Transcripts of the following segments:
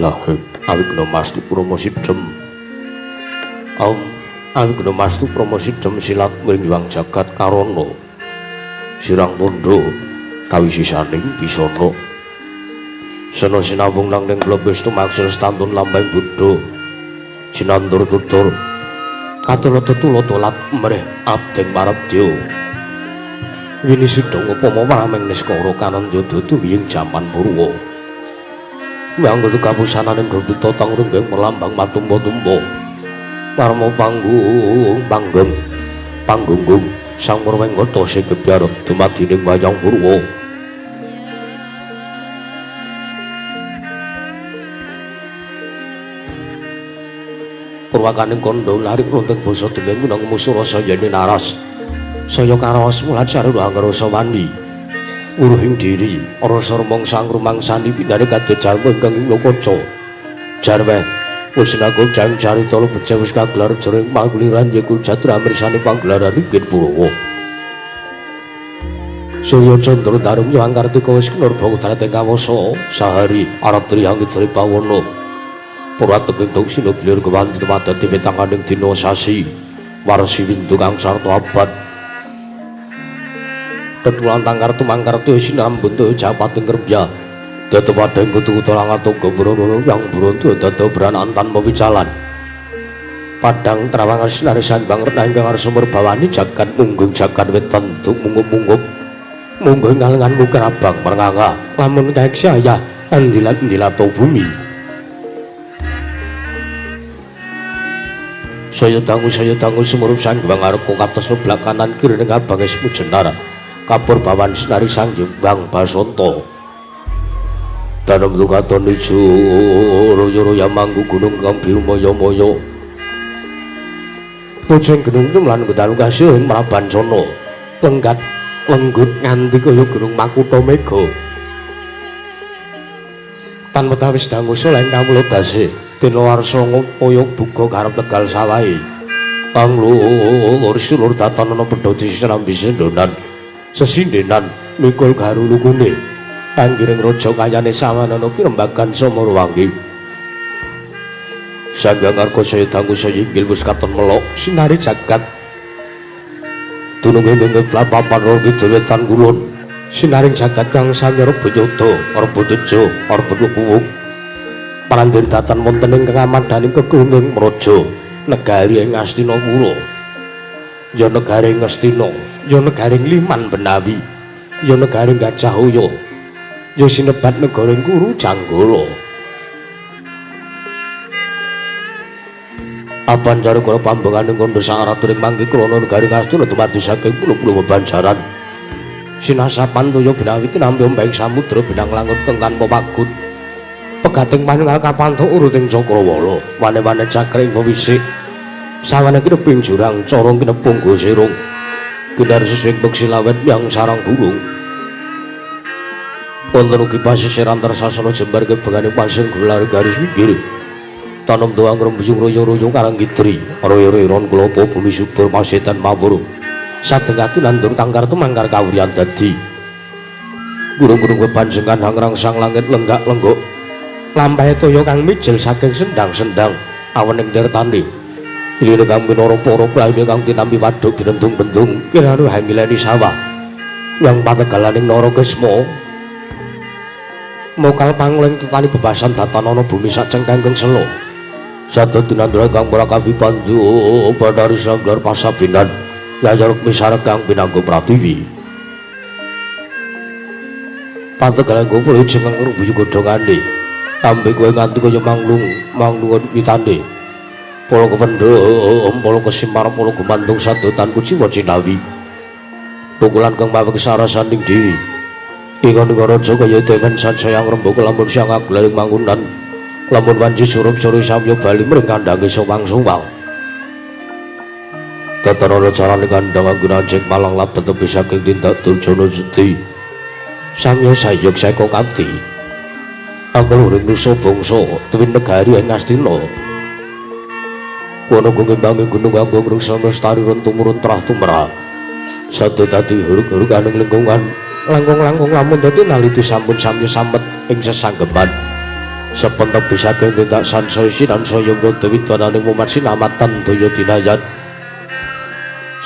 Laheng awigna mastu promosidhem awigna mastu promosidhem silat mringwang jagat karana sirang tondo kawisisaning bisana sena sinambung nang ning globes tumaksir stantun lambang Buddha sinandur tutur katula tetula-tulat mrih abdeng marabdya wini sidang upama paraming niskara kanandya dudu wiying jaman purwa manggotu kabusananing gobita tangrungging melambang matumba-tumba parma panggunggung sang Purwanggata sing kebyarep dumadining wayang purwa purwakaning kandha larik runting basa dengeng gunung musura sayane naras saya karaos mulat sarura angrasa wani uruhing diri rasa rumangsa ngrumangsani pindhane kadya jalma ingkang ing lokaca jarweh wis nagung jang carita becik wis kagelar jroning pangliran yekul jatra mirsani panggelaran inggih Purawa Surya Candra Darum Yang Kartika wis kinurba dhateng kawasa sahari arep triyang idri pawana Purwatening tung sinugilir kewanti temadati wetanganing dina sasi warsi windu kang sarta abad tetulan tangkar tumangkarti sinambuntu japating kerbya dada wadeng kutu-kutu langatungga brono yang bronto dada beranaan tanpa wicalan padang trawangan sinari sambang renah ingkang arsa merbawani jagat munggung jagat wetan tung mungup-mungup munggung ngalengan mukir abang merenganga lamun kaek saya andilat-indilato bumi saya tangu sumurup sanggewang arep katos sebelah kanan kiri ning abang esmu jenara kapur bawan sinari sang Hyang Basanta danem katon ijo royo-royo manggu gunung kang biru moyo-moyo pucing gunung lan ngdalu kasih ing Prabancana lenggut nganti kaya gunung Makutha Mega tanpa tawis dangu soleng kawula dase dina warsa ngoyok buka karep Tegal Sawahe kang lur sulur datanana pedha diserambi sendonan sesindenan mikul garulukune anggiring raja kayane sawanana pirembagan Samarwangi Sanggang Argosaya dangu saya inggil wis katon melok sinari jagat dunung ing papan ror kidul wetan kulon sinaring jagat kang sami Rebuyada Rebuteja Rebutukuwung parandir datan wonten ing kamadaning kegunging raja negari ing Astinapura ya negari ing Astina ya negaring Liman Benawi ya negaring Gajahhoya ya sinebat negaring Kuru Janggala apanjare kula pambenganing kandha saraturing mangke krana negaring Astina dumadi saking pulo-pulo bebanjaran sinasapan toya Benawi tinampi ombeng samudra benang langut tengkan pepagut pegating panunggal kapantuk uruting Cakrawala wane-wane cakring pewisik sawane kineping jurang corong kinepung gosirung Bindar sesuing beksilawet yang sarang burung wonten ugi pasisir antar sasana jembar kebenganing pasir gular garis pinggir tanem doang rembuyung royo-royo karang gidri royo-royon klopo bumi subur pasetan mawur sadengati nandur tangkar tumangkar kawriyan dadi burung-burung bebanjengan hangrang sang langit lenggak-lenggok lampahe toya kang mijil saking sendang-sendang awening tirtane iline kang pinara-para praine kang tinampi waduk binendung-bendung kirana hangileni sawah yang pategalaning Narakesma mokal pangling tetani bebasan datanana bumi sacengkenging selo sada dinandra kang prakawi panju badari sanggar pasabinan yayaruk misarek kang pinanggo pratiwi pategalan kumpul jeneng rubuyu godhongane ambe kowe nganti kaya manglung witane polo kependhem polo kesimar polo gumantung sadotan kuciwa cinawi pukulan kang mawe kesarasaning diri ingon raja kaya dewen sansaya ngrembug lamun siang aglaring mangunan lamun wanci surup suri samya bali mring kandhange sowang-sowang tatarana carane kandhang anggun anjing malang labet tepi saking tindak Durjana Sedi samya sayog seka kanthi akluring nusa bangsa tuwin negari ing Astina Wono gungembanging gunung agung ruksana lestari tumurun trah tumrap sada dadi huruk-huruk aning lingkungan langkung-langkung lamun dadi naliti sampun samya samet ing sesanggeman sepentok bisa saking tindak sansaya sinan saya wradawidwananing mumat sinamatan daya dinayat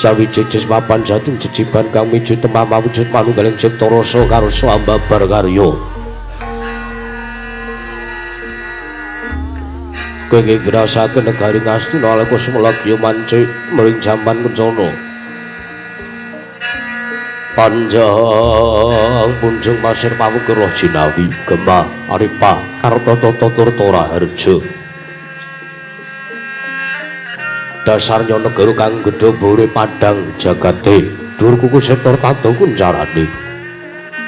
sawijining papan jating jeciban kang miju temah mawujud manunggaling cipta rasa karsa ambabar karya kenging ngrasakaken negari Ngastina nalika sumulagya mancik mring jaman kencana panjang punjung pasir pawukura jinawi gembah aripa kartotata turtora harja dasarnya negara kang gedhe bore padang jagate dhuwur kuku sektor tata kuncarane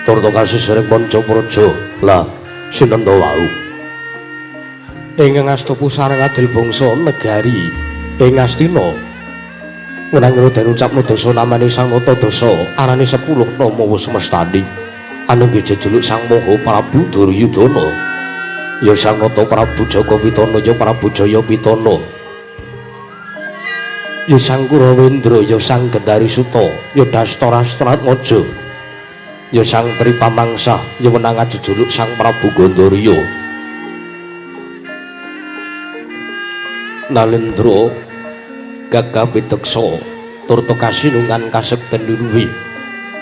turta kasisering Pancapraja lah sinenda wau ingkang asta pusareng adil bangsa negari ing Ngastina menangiro den ucapno dasa namane Sang Nata Dasa arane 10 nama wis mestani ananging jejuluk Sang Maha Prabu Duryudana ya Sang Nata Prabu Jakapitana ya Prabu Jayapitana ya Sang Kurawendra ya Sang Gendari Suta ya Dastarastratmaja ya Sang Tripamangsa ya wenang jejuluk Sang Prabu Gandharya Nalendra gagah piteksa turta kasinungan kasekten luwi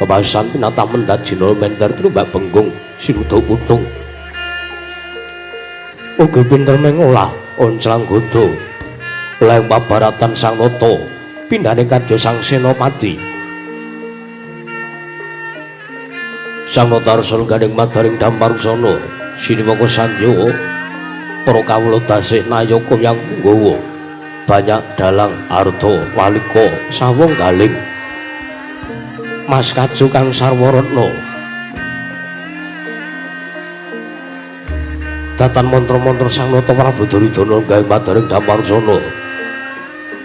pepasan pinata mendat jinal mentar trumbak benggung sinuda putung ugi pinter mengolah onclang godho oleh pabaratan Sang Nata pindhane kadya Sang Senopati Sang Nata rasul gandeng madaring Damparsana siniwaka sanjaya para kawula tasih nayaka yang punggawa banyak dalang arta walika sawung galing Mas Kaju kang sarwaratna datan mantra-mantra Sang Nata Prabu Duryudana gawe madaring Damparsana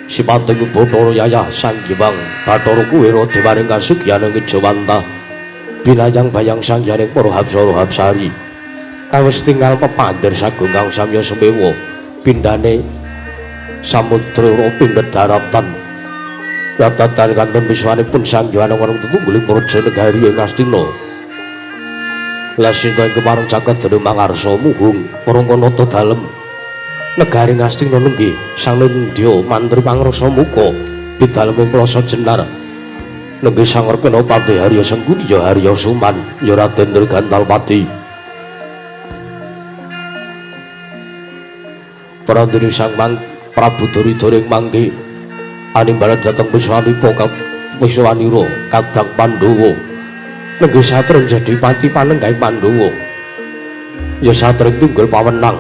sipating Bathara Yayah Sang Hyang Bathara Kuwira dewaning kasugiyaning Jawanta binayang bayang sang yaning para Hapsara Hapsari kawis tinggal pepandir sagung kang samya semewa pindhane samudra pindhet daratan datatan kanten wiswanipun Sang Hyang Warung tetungguling praja negari ing Ngastina lasinta ing kemareng caket dene mangarsa muhung Rangkanata dalem negari Ngastina nenggih Sang Nindya mantri pangrasa muka pidaleming plasa jenar nenggih Sang Rekanapati Harya Sengguni ya Harya Suman ya Raden Dirgantalpati Prandini Sang Prabu Duryudana mangke animbalan dhateng Wiswanira kadang Pandhawa nenggih satring jadi pati panenggahing Pandhawa ya satring tunggal pawenang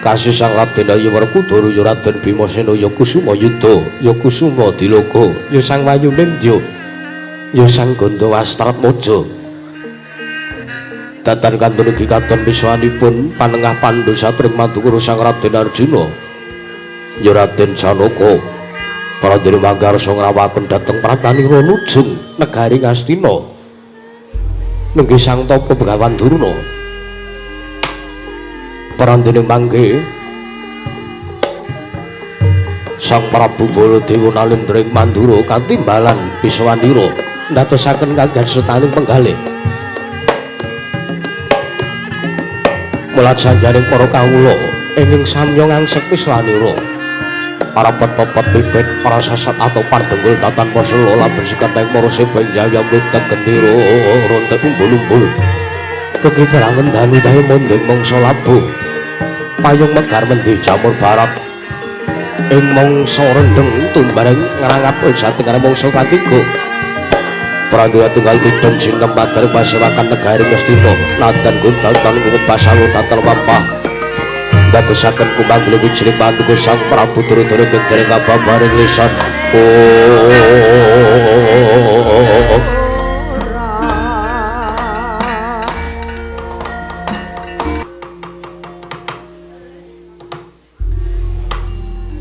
kasih Sang Raden Ayu Werkudara ya Raden Bimasena ya Kusuma Yudha ya Kusuma Diloka ya Sang Wayunindya ya Sang Gandawastratmaja datan kantun ugi katon wiswanipun panengah Pandhu satring Madukara Sang Raden Arjuna ya Raden Janaka Prandini manggarsa ngrawakaken dhateng pratanira nujung negari Ngastina nenggih Sang Tapa Begawan Durna Prandini mangke Sang Prabu Baladewa nalendring Mandura katimbalan Wiswanira ndadosaken kagarsaning penggalih mulat sanjaring para kawula ingkang samya ngangsek Wiswanira para petopet pipit para sasat atau pardenggul tatan pasula laben sikat ing para sebeng jaya mritek gendera rontek umbul-umbul kekiterangan danu dahe mondeng mangsa labuh payung megar mendi jamur barat ing mangsa rendeng tumbareng ngrangap satingan mangsa katiga Prandini tunggal tidung sinem padhar pasewakan negari Ngastina nadan guntal tan ngubasalu tatel wampah dadosaken kumangling wijining Panduka Sang Prabu Duryudana nedering kababaring lisan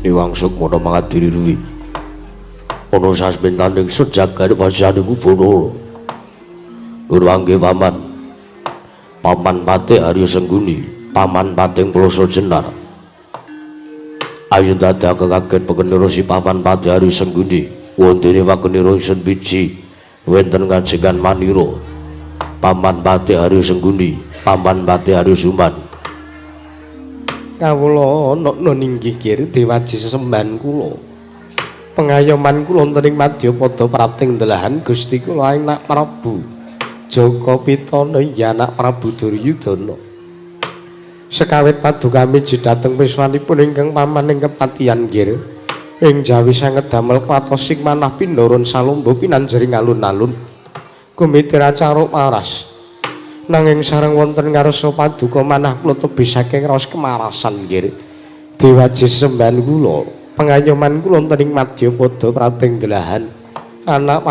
Iwangsuk mono mangadiri ruwi ana sasmintaning sejagare pasaning Ubana Nurwangge Paman Pati Harya Sengguni Paman Pating Plasa Jenar ayo dadi kaget pekenira si Paman Pati Harya Sengguni wondene wakenira ingsun biji wenten kajengan manira Paman Pati Harya Sengguni Paman Pati Harya Suman Kawula ana ninggih kir dewaji sesembahan kula. Pengayoman kula wonten ing Madyapada prapting delahan Gusti kula anak Prabu Jaka Pitana ya anak Prabu Duryudana. Sekawit padukami dhateng wiswanipun ingkang paman ing kepatihan nggir ing jawi sanget damel kwatosing manah pindharon salomba pinanjering alun-alun kumitir acara maras. Nanging sareng wonten ngarsa paduka manah kula tebih saking raos kemarasan nggih. Dewaji sembahan kula, pengayoman kula wonten ing Madyapada prapting delahan anak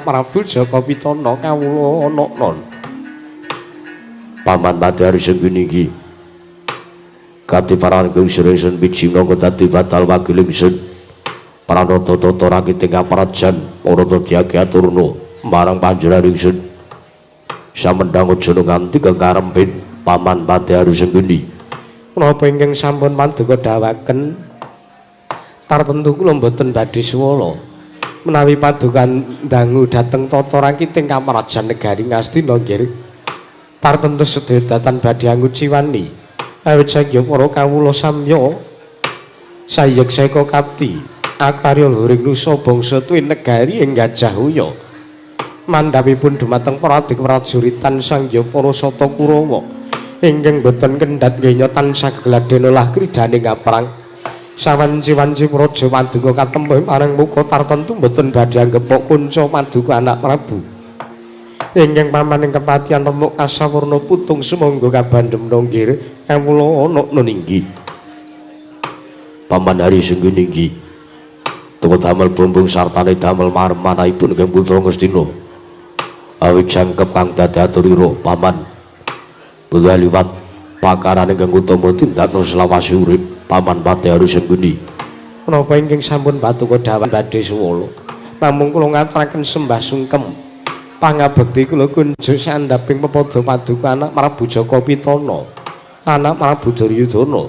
Prabu Jaka Pitana kawula ana non. Paman Madhari sengguniki. Katiparan kungsresun bijina dadi batal wakilingsun. Pranata-tata rakiting kaparajan Marata Dyagi aturna marang panjenenganipun. Samendang aja nganti kekarempin Paman Madhari sengguni. Menapa ingkang sampun paduka dawaken tartentu kula mboten badhe swala menawi paduka dangu dhateng tata rakiting kamarajan negari Ngastina nggih. Tartentu sedaya datan badhe anguciwani awit saking para kawula samya sayekseka kapti akarya luring nusa bangsa tuwi negari ing Gajah Uya. Mandhapipun dumateng para adik prajuritan Sangya Parasata Kurawa ingkang boten kendhat ngenya tansah gegladhen olah kridane ngaprang sawanci-wanci praja paduka katempuh marang muka tartentu boten badhe anggepok kunca paduka anak Prabu ingkang paman ing kepatihan remuk kasawurna putung sumangga kabandhem nggih kawula ana ninggi. Paman Hari sengguninggi teka damel bumbung sartane damel marem manahipun ingkang putra Ngastina. Awit jangkep kang dadi aturira paman boten liwat pakaran ingkang utama tindakna selawase urip Paman Madhari sengguni. Menapa ingkang sampun paduka dawuh badhe swala namung kula ngaturaken sembah sungkem pangabekti kula kunjuk sandhaping pepada paduka anak Prabu Jaka Pitana anak Prabu Duryudana.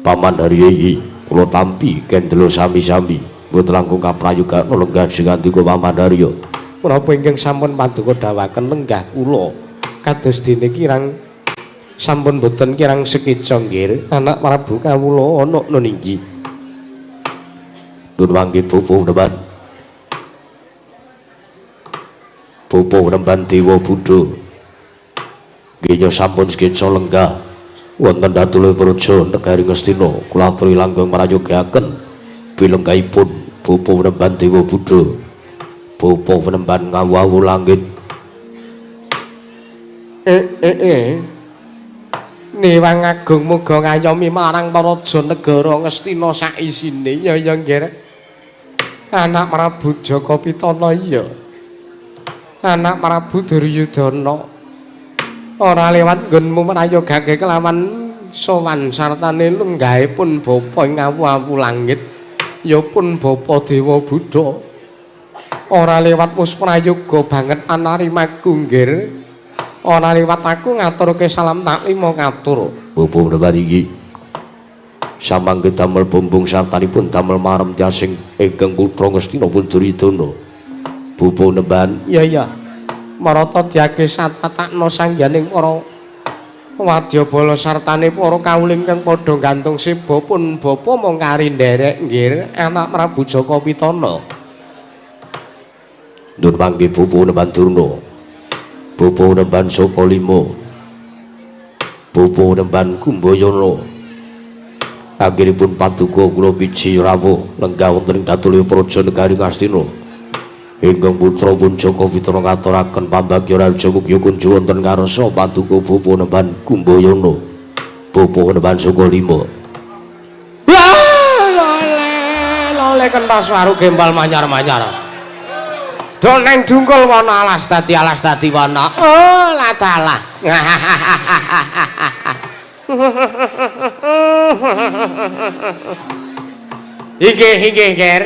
Paman Hari kula tampi kendelo sami-sami mboten langkung kaprayogan lenggah singandika Paman Hari. Menapa ingkang sampun paduka dawuhaken lenggah kula kados dene kirang sampun boten kirang sekeca nggih anak Prabu kawula ana ninggi. Nun mangke pupuh nemban Dewa Buddha nggih sampun sekeca lenggah wonten datulih praja negari Ngastina kula aturi langgeng marayogaken pilenggahipun pupuh nemban Dewa Buddha pupuh nemban ngawu langit. Niwang Agung muga ngayomi marang paraja negara Ngastina saisine ya nggih. Anak Prabu Jaka Pitana iya. Anak Prabu Duryudana. Ora liwat nggonmu marayogake kelawan sowan sartane lenggahipun bapa ing ngawu langit. Ya pun bapa Dewa Buddha. Ora liwat mus prayoga banget anarimaku nggih. Ora liwat aku ngaturke salam taklima ngatur. Pupuh nemban iki samangke damel bumbung sartanipun damel marem tiasing ingkang putra Ngastina pun Duryudana. Pupuh nemban iya. Marata Dyagi satatakna sangyaning para wadyabala sartane para kawuling kang padha gantung seba pun bapa mung kari nderek nggih anak Prabu Jaka Pitana. Nun mangke pupuh nemban Durna, pupuh nemban Sokalima, pupuh nemban Kumbayana. Anggenipun paduka kula biji rawuh lenggah wonten ing datulih praja negari Ngastina. Ingkang putra pun Jaka Pitana ngaturaken pambagya raja mugya kunjuk wonten ngarsa paduka pupuh nemban Kumbayana, pupuh nemban Sokalima. Lole kentas waru gembal manyar-manyar. Dol neng dungkul wana alas dadi wana. Oh, latalah. Inggih, Ger.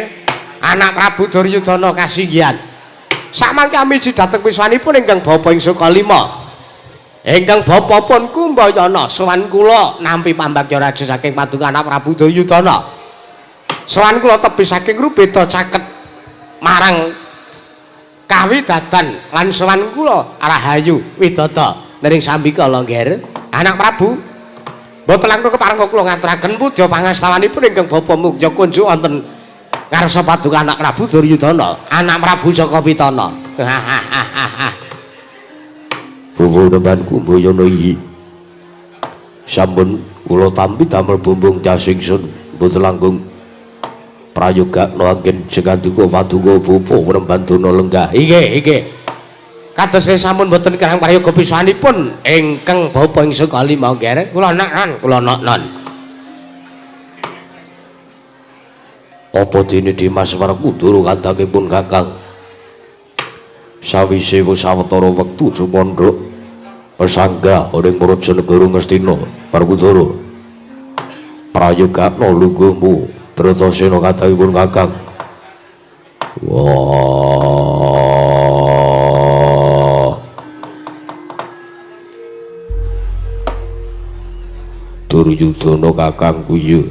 Anak Prabu Duryudana kasinggihan. Samangke amiji dhateng wiswanipun ingkang bapa ing Sokalima. Ingkang bapa pun Kumbayana sowan kula nampi pambagya raja saking paduka anak Prabu Duryudana. Sowan kula tebih saking rubeda caket marang kawidadan lan sowan kula Rahayu Widata nering sambikala nggih anak Prabu Mboten langkung kepareng kula ngaturaken puja pangastawanipun ingkang Bapa Mugya kunjuk wonten ngarsa paduka anak Prabu Duryudana, anak Prabu Jakapitana. Pupunemanku Bayana iki. Sampun kula tampi damel bumbung dasingsun mboten langkung prayogakna anggen jenganduka paduka Bapa Prembandana lenggah. Inggih. Kados sampun boten kirang prayoga pisanipun ingkang bapa ing sekali mangke kula non. Apa dene Dimas Werkudara kandhangipun Kakang sawise wis sawetara wektu sumandha pesangga ing Prajanegara Ngastina Werkudara prayogakna lungguhmu Bratasena kandhangipun Kakang. Duryudana kakangku ya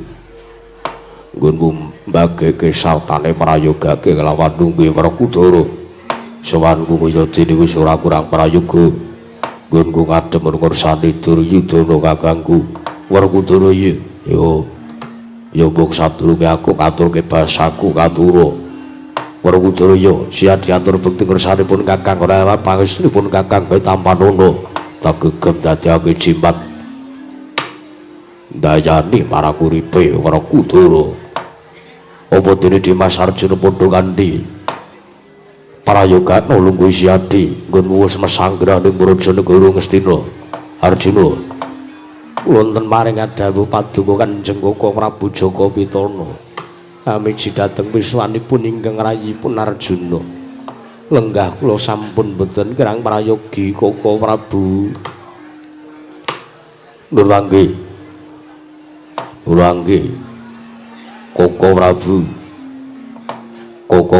nggonmu mbageke sartane prayogake kelawan nunggue Werkudara sawanku kaya dene wis ora kurang prayoga nggonku ngadhem ngursani Duryudana kakangku Werkudara ya ya mbok sadurunge aku katurke basaku katura Werkudara ya siya diatur bekti ngursanipun kakang ora pangestunipun kakang Tampanana tak gegem dadiake jimat dayani marang uripe Werkudara. Apa dene Dimas Arjuna padha kanthi prayogana lungguh siadi nggon wis mesanggra ning Prajanegara Ngastina. Arjuna wonten maring adhawuh paduka Kanjeng Koko Prabu Jakapitana amiji dhateng wiswanipun ingkang rayipun Arjuna. Lenggah kula sampun boten kirang prayogi Koko Prabu. Nurangge Koko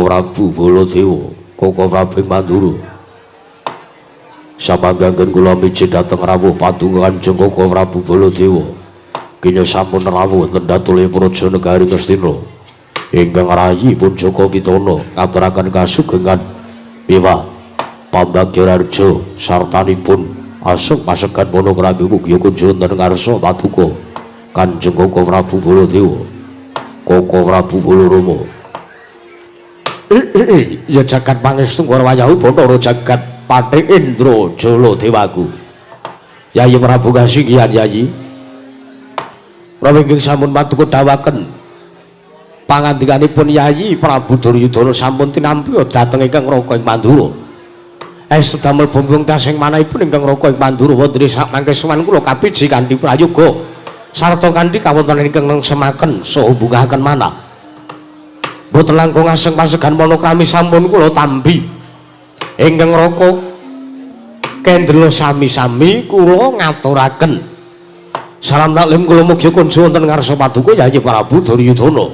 Prabu Baladewa Koko Prabu Mandura samanggaken kula miji dhateng rawuh paduka Kanjeng Koko Prabu Baladewa kenya sampun rawuh ten datule Prajanegari Ngastina ingkang rayipun Jakapitana ngaturaken kasugengan miwah pambagyararja sartanipun asung pasegan Monokrami Mugya kunjuk wonten ngarsa paduka Kanjeng Koko Prabu Baladewa Koko Prabu Balarama. Ya jagat pangestu Wayahu Bathara jagat Patih Indra Jala Dewaku. Yayi Prabu Kasinggihan Yayi. Prabu inggih sampun paduka dawaken pangandikanipun Yayi Prabu Duryudana sampun tinampi dhateng ingkang Raka ing Pandura. Estu damel bumbung tasing manahipun ingkang Raka ing Pandura wonten sak mangke suwan kula kapiji kanthi prayoga sarta kanthi kawontenan ingkang nengsemaken saha bukahaken manah. Boten langkung aseng pasegan Monokrami sampun kula tampi ingkang Raka kendela sami-sami kula ngaturaken salam taklim kula mugi kunjuk wonten ngarsa paduka Yayi Prabu Duryudana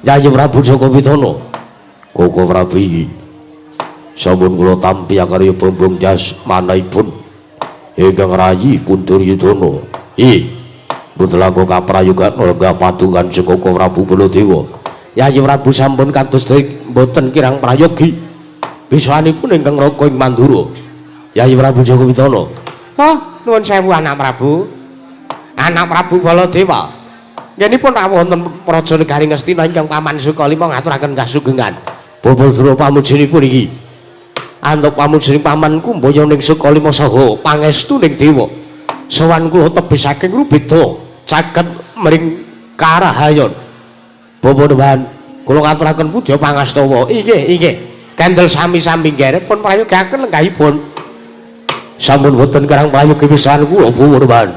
Yayi Prabu Jakapitana Koko Prabu iki sampun kula tampi akarya bumbung jas manahipun ingkang rayipun Duryudana boten langkung kaprayogan lenggah paduka Kanjeng Koko Prabu Baladewa Yayi Prabu sampun kados boten kirang prayogi biswanipun ingkang Raka ing Mandura Yayi Prabu Jakapitana. Oh, nuwun sewu anak Prabu. Anak Prabu Baladewa. Ngenipun rawuh wonten Prajanegari Ngastina ingkang paman Sukalima ngaturaken kasugengan. Babadra pamujinipun iki. Antuk pamujing pamanku mbaya ning Sukalima saha pangestu ning dewa. Sowan kula tebih saking rubeda caket mring karahayon. Bapak-bapak kula ngaturaken puja pangastawa. Inggih. Kendel sami-sami nggih pun prayogaken lenggahipun. Sampun boten kirang prayogi pisan kula Bapak-bapak.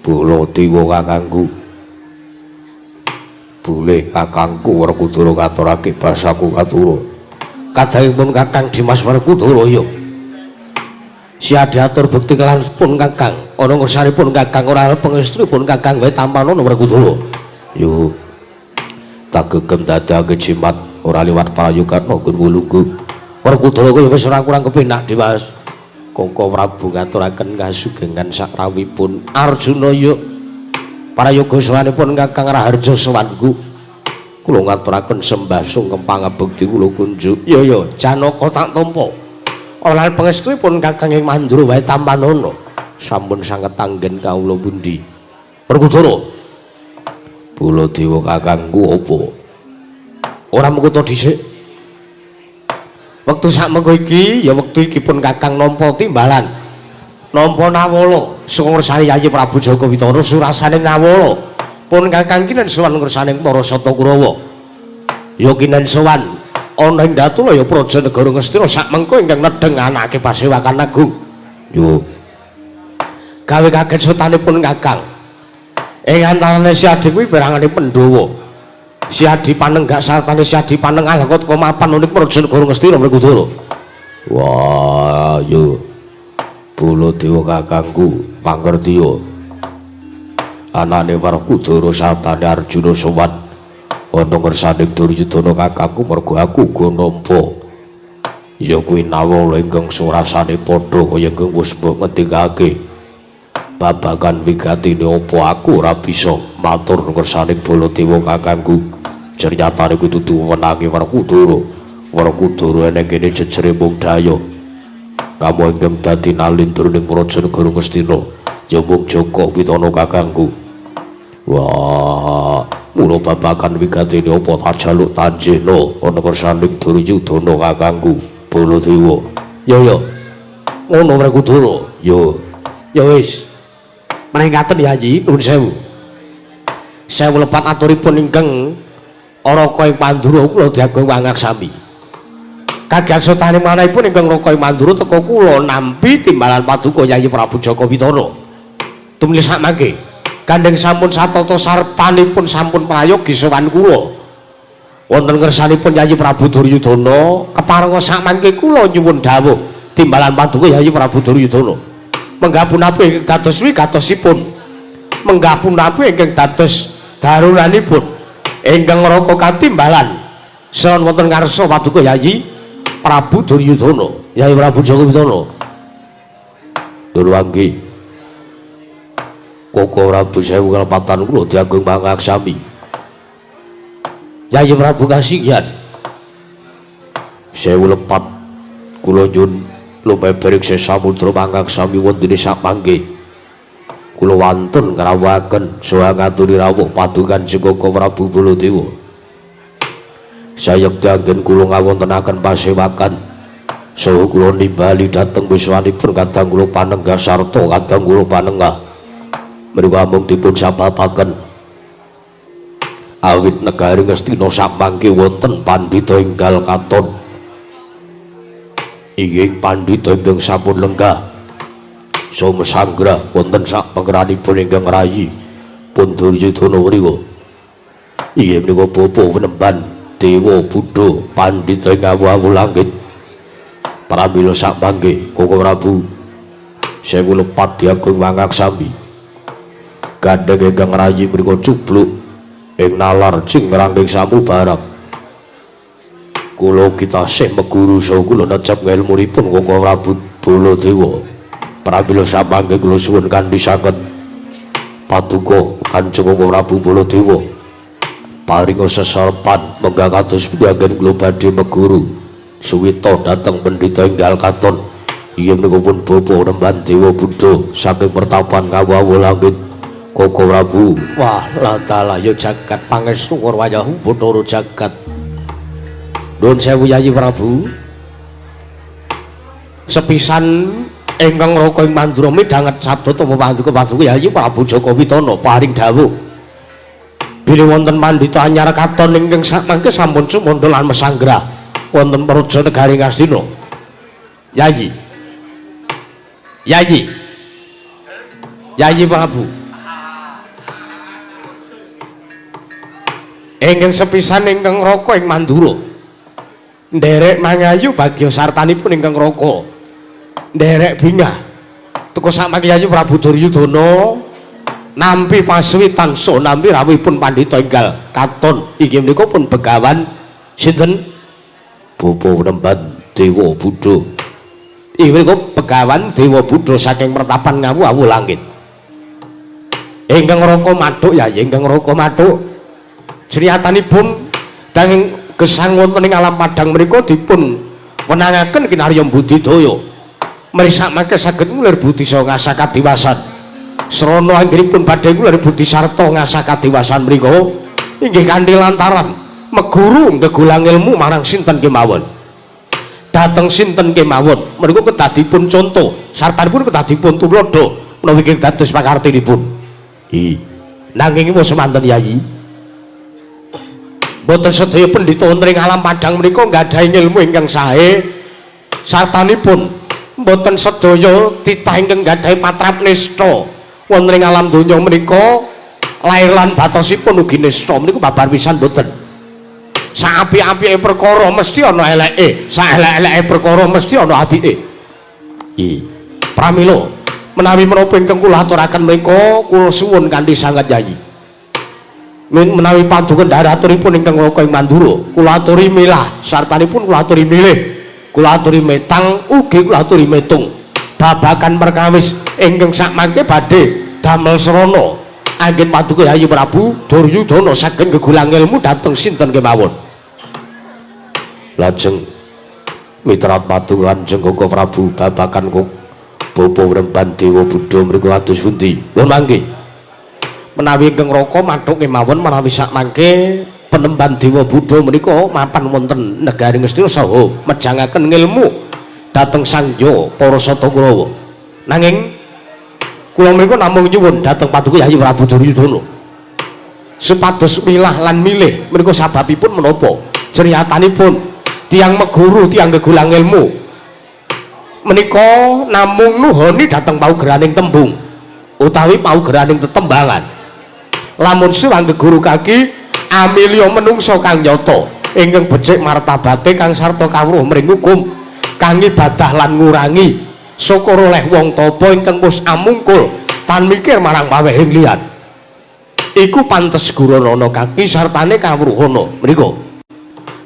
Baladewa kakangku. Bule kakangku Werkudara katurake basaku katura. Kadangipun Kakang Dimas Werkudara ya. Sia diatur bekti kelan pun Kakang ana ngersaripun Kakang ora pangestripun Kakang Tampanana Werkudara. Yo tak gegem dadake jimat ora liwat prayogana nggon wulunggu. Werkudara kuwi wis ora kurang kepenak Dimas. Koko Prabu ngaturaken kasugengan sakrawipun Arjuna ya. Prayoga sawanipun Kakang Raharja sawanku. Kula ngaturaken sembah sungkem pangabekti kula kunjuk. Ya Janaka tak tampa. Olahan pangestuipun Kakang ing Mandura wae Tampanana sampun sanget anggen kawula pundi Werkudara Baladewa kakangku apa ora mengko dhisik wektu sakmengko iki ya wektu iki pun kakang nampa timbalan nampa nawala saka ngersane Yayi Prabu Jaka Witara surasane nawala pun kakang kinen sowan ngersane para Sata Kurawa ya kinen sowan ana ing Datula ya Praja Negara Ngastina sakmengko ingkang nedheng anake Pasewakan Agung yo gawe kaget setanipun kakang ing antarane si Adi kuwi berangane Pandhawa si Adi Panenggak sartane si Adi Panenggak lakot komapan unik Praja Negara Ngastina Werkudara wah yo Baladewa kakangku pangertiya anane Werkudara sartane Arjuna sowan ana ngersane Duryudana kakangku mergo aku uga nampa ya kuwi nawala ingkang surasane padha kaya ingkang wis mbok ngendikake babagan wigatine apa aku ora bisa matur ngersane Baladewa kakangku jernatane kuwi dudu wenange Werkudara eneng kene jejere mung daya kamu ingkang dadi nalindur ning Praja Negara Ngastina ya mung Jaka Witana kakangku wah mula babagan wigatine apa tak jaluk tanjena ana kersane Duryudana kakangku Baladewa ya ngono Werkudara ya wis meneng ngaten Yayi nuwun sewu lepat aturipun ingkang Araka ing Pandura kula diagem wangaksami kagiat setane manahipun ingkang Raka ing Pandura teka kula nampi timbalan paduka Yayi Prabu Jaka Witara tumili sakmangke kandheng sampun satata sartanipun sampun prayogi sowan kula wonten ngersanipun Yayi Prabu Duryudana keparenga sakmangke kula nyuwun dawuh timbalan paduka Yayi Prabu Duryudana menggah punapa ingkang dados wigatosipun menggah punapa ingkang dados daruranipun ingkang Raka katimbalan sawan wonten ngarsa paduka Yayi Prabu Duryudana Yayi Prabu Jaka Witana durwangi Koko Prabu sewu kalepatan kula diagem mangaksami Yayi Prabu kasihan sewu lepat kula nyuwun lumeberik sesamudra mangaksami wonten sapangge kula wantun ngrawuhaken saha ngaturi rawuh padukan Koko Prabu Baladewa sayekti anggen kula ngawontenaken pasewakan saha kula nimbali dhateng wiswanipun kadang kula panenggah sarta kadang kula panenggah menika mung dipun sababaken awit negari Ngastina sapangke wonten pandhita enggal katon inggih pandhita ingkang sampun lenggah saha mesanggra wonten sak panggeranipun ingkang rayi pun Duryudana menika inggih menika bapa Penemban Dewa Buddha pandhita ing awu-awu langit pramila sapangke Koko Prabu sewu lepat diagem wangaksami gandeng ingkang rayi menika cubluk ing nalar jing ngrangking samubarang kula kita sih meguru saha kula necep ngelmunipun Koko Prabu Baladewa pramila sapangke kula suwun kanthi saged paduka Kanjeng Koko Prabu Baladewa paringa sesarepan menggah kados pundi anggen kula badhe meguru suwita dhateng pendhita enggal katon inggih menika pun Bapa Penemban Dewa Buddha saking pertapan ngawu-awu langit Koko Prabu wah la taala ya jagat pangestu warwayahu Bathara jagat nuwun sewu Yayi Prabu sepisan ingkang Raka ing Mandura midhanget sabda tapa paduka Yayi Prabu Jaka Witana paring dawuh bilih wonten pandhita anyar katon ingkang sakmangke sampun sumandha lan mesanggra wonten Praja Negari Ngastina Yayi Prabu ingkang sepisan ingkang Raka ing Mandura nderek mangayu bagya sartanipun ingkang Raka nderek bingah teka sakmangke Yayi Prabu Duryudana nampi pasuwitan so nampi rawuhipun pandhita enggal katon inggih menika pun begawan sinten Bapa Penemban Dewa Buddha inggih menika begawan Dewa Buddha saking pertapan ngawu-awu langit ingkang Raka mathuk Yayi ingkang Raka mathuk criyatanipun danging gesang wonten ing alam padang menika dipun wenangaken kinarya budidaya mrisak mangke saged lir budi saha ngasah kadiwasan srana anggenipun badhe kula budi sarta ngasah kadiwasan mriku inggih kanthi lantaran meguru gegulang ilmu marang sinten kemawon dateng sinten kemawon menika kedadipun conto sartanipun kedadipun tulodo menawi inggih dados pakartinipun nanging wis semanten Yayi boten sedaya pendhita wonten ing alam padang menika nggadahi ilmu ingkang sae sartanipun boten sedaya titah ingkang nggadahi patrap nista wonten ing alam donya menika lair lan batosipun ugi nista menika babar pisan boten saapik-apike perkara mesti ana eleke saelek-eleke perkara mesti ana apike pramila menawi menapa ingkang kula aturaken menika kula suwun kanthi sanget Yayi menawi paduka ndaraturipun ingkang Raka ing Mandura kula aturi milah sartanipun kula aturi milih kula aturi metang ugi kula aturi metung babagan perkawis ingkang sakmangke badhe damel srana anggen paduka Yayi Prabu Duryudana saking gegulang ilmu dhateng sinten kemawon lajeng mitrat paduka Kanjeng Koko Prabu babagan kok Bapa Wremban Dewa Buddha mriku atus pundi lho mangke menawi ingkang Raka mathuk kemawon menawi sakmangke penemban Dewa Buddha menika mapan wonten negari Ngastina saha mejangaken ilmu dhateng Sangya Parasata Kurawa nanging kula menika namung nyuwun dhateng paduka Yayi Prabu Duryudana supados milah lan milih menika sababipun menapa criyatanipun tiyang meguru tiyang gegulang ilmu menika namung nuhoni dhateng paugeraning tembung utawi paugeraning tetembangan lamun suwang guru kaki amilya menungsa kang nyata ingkang becik martabate kang sarta kawruh mring hukum kang ibadah lan ngurangi syukur oleh wong tapa ingkang wis amungkul tan mikir marang pawehing liyan iku pantes gurana kaki sartane kawruhana mriku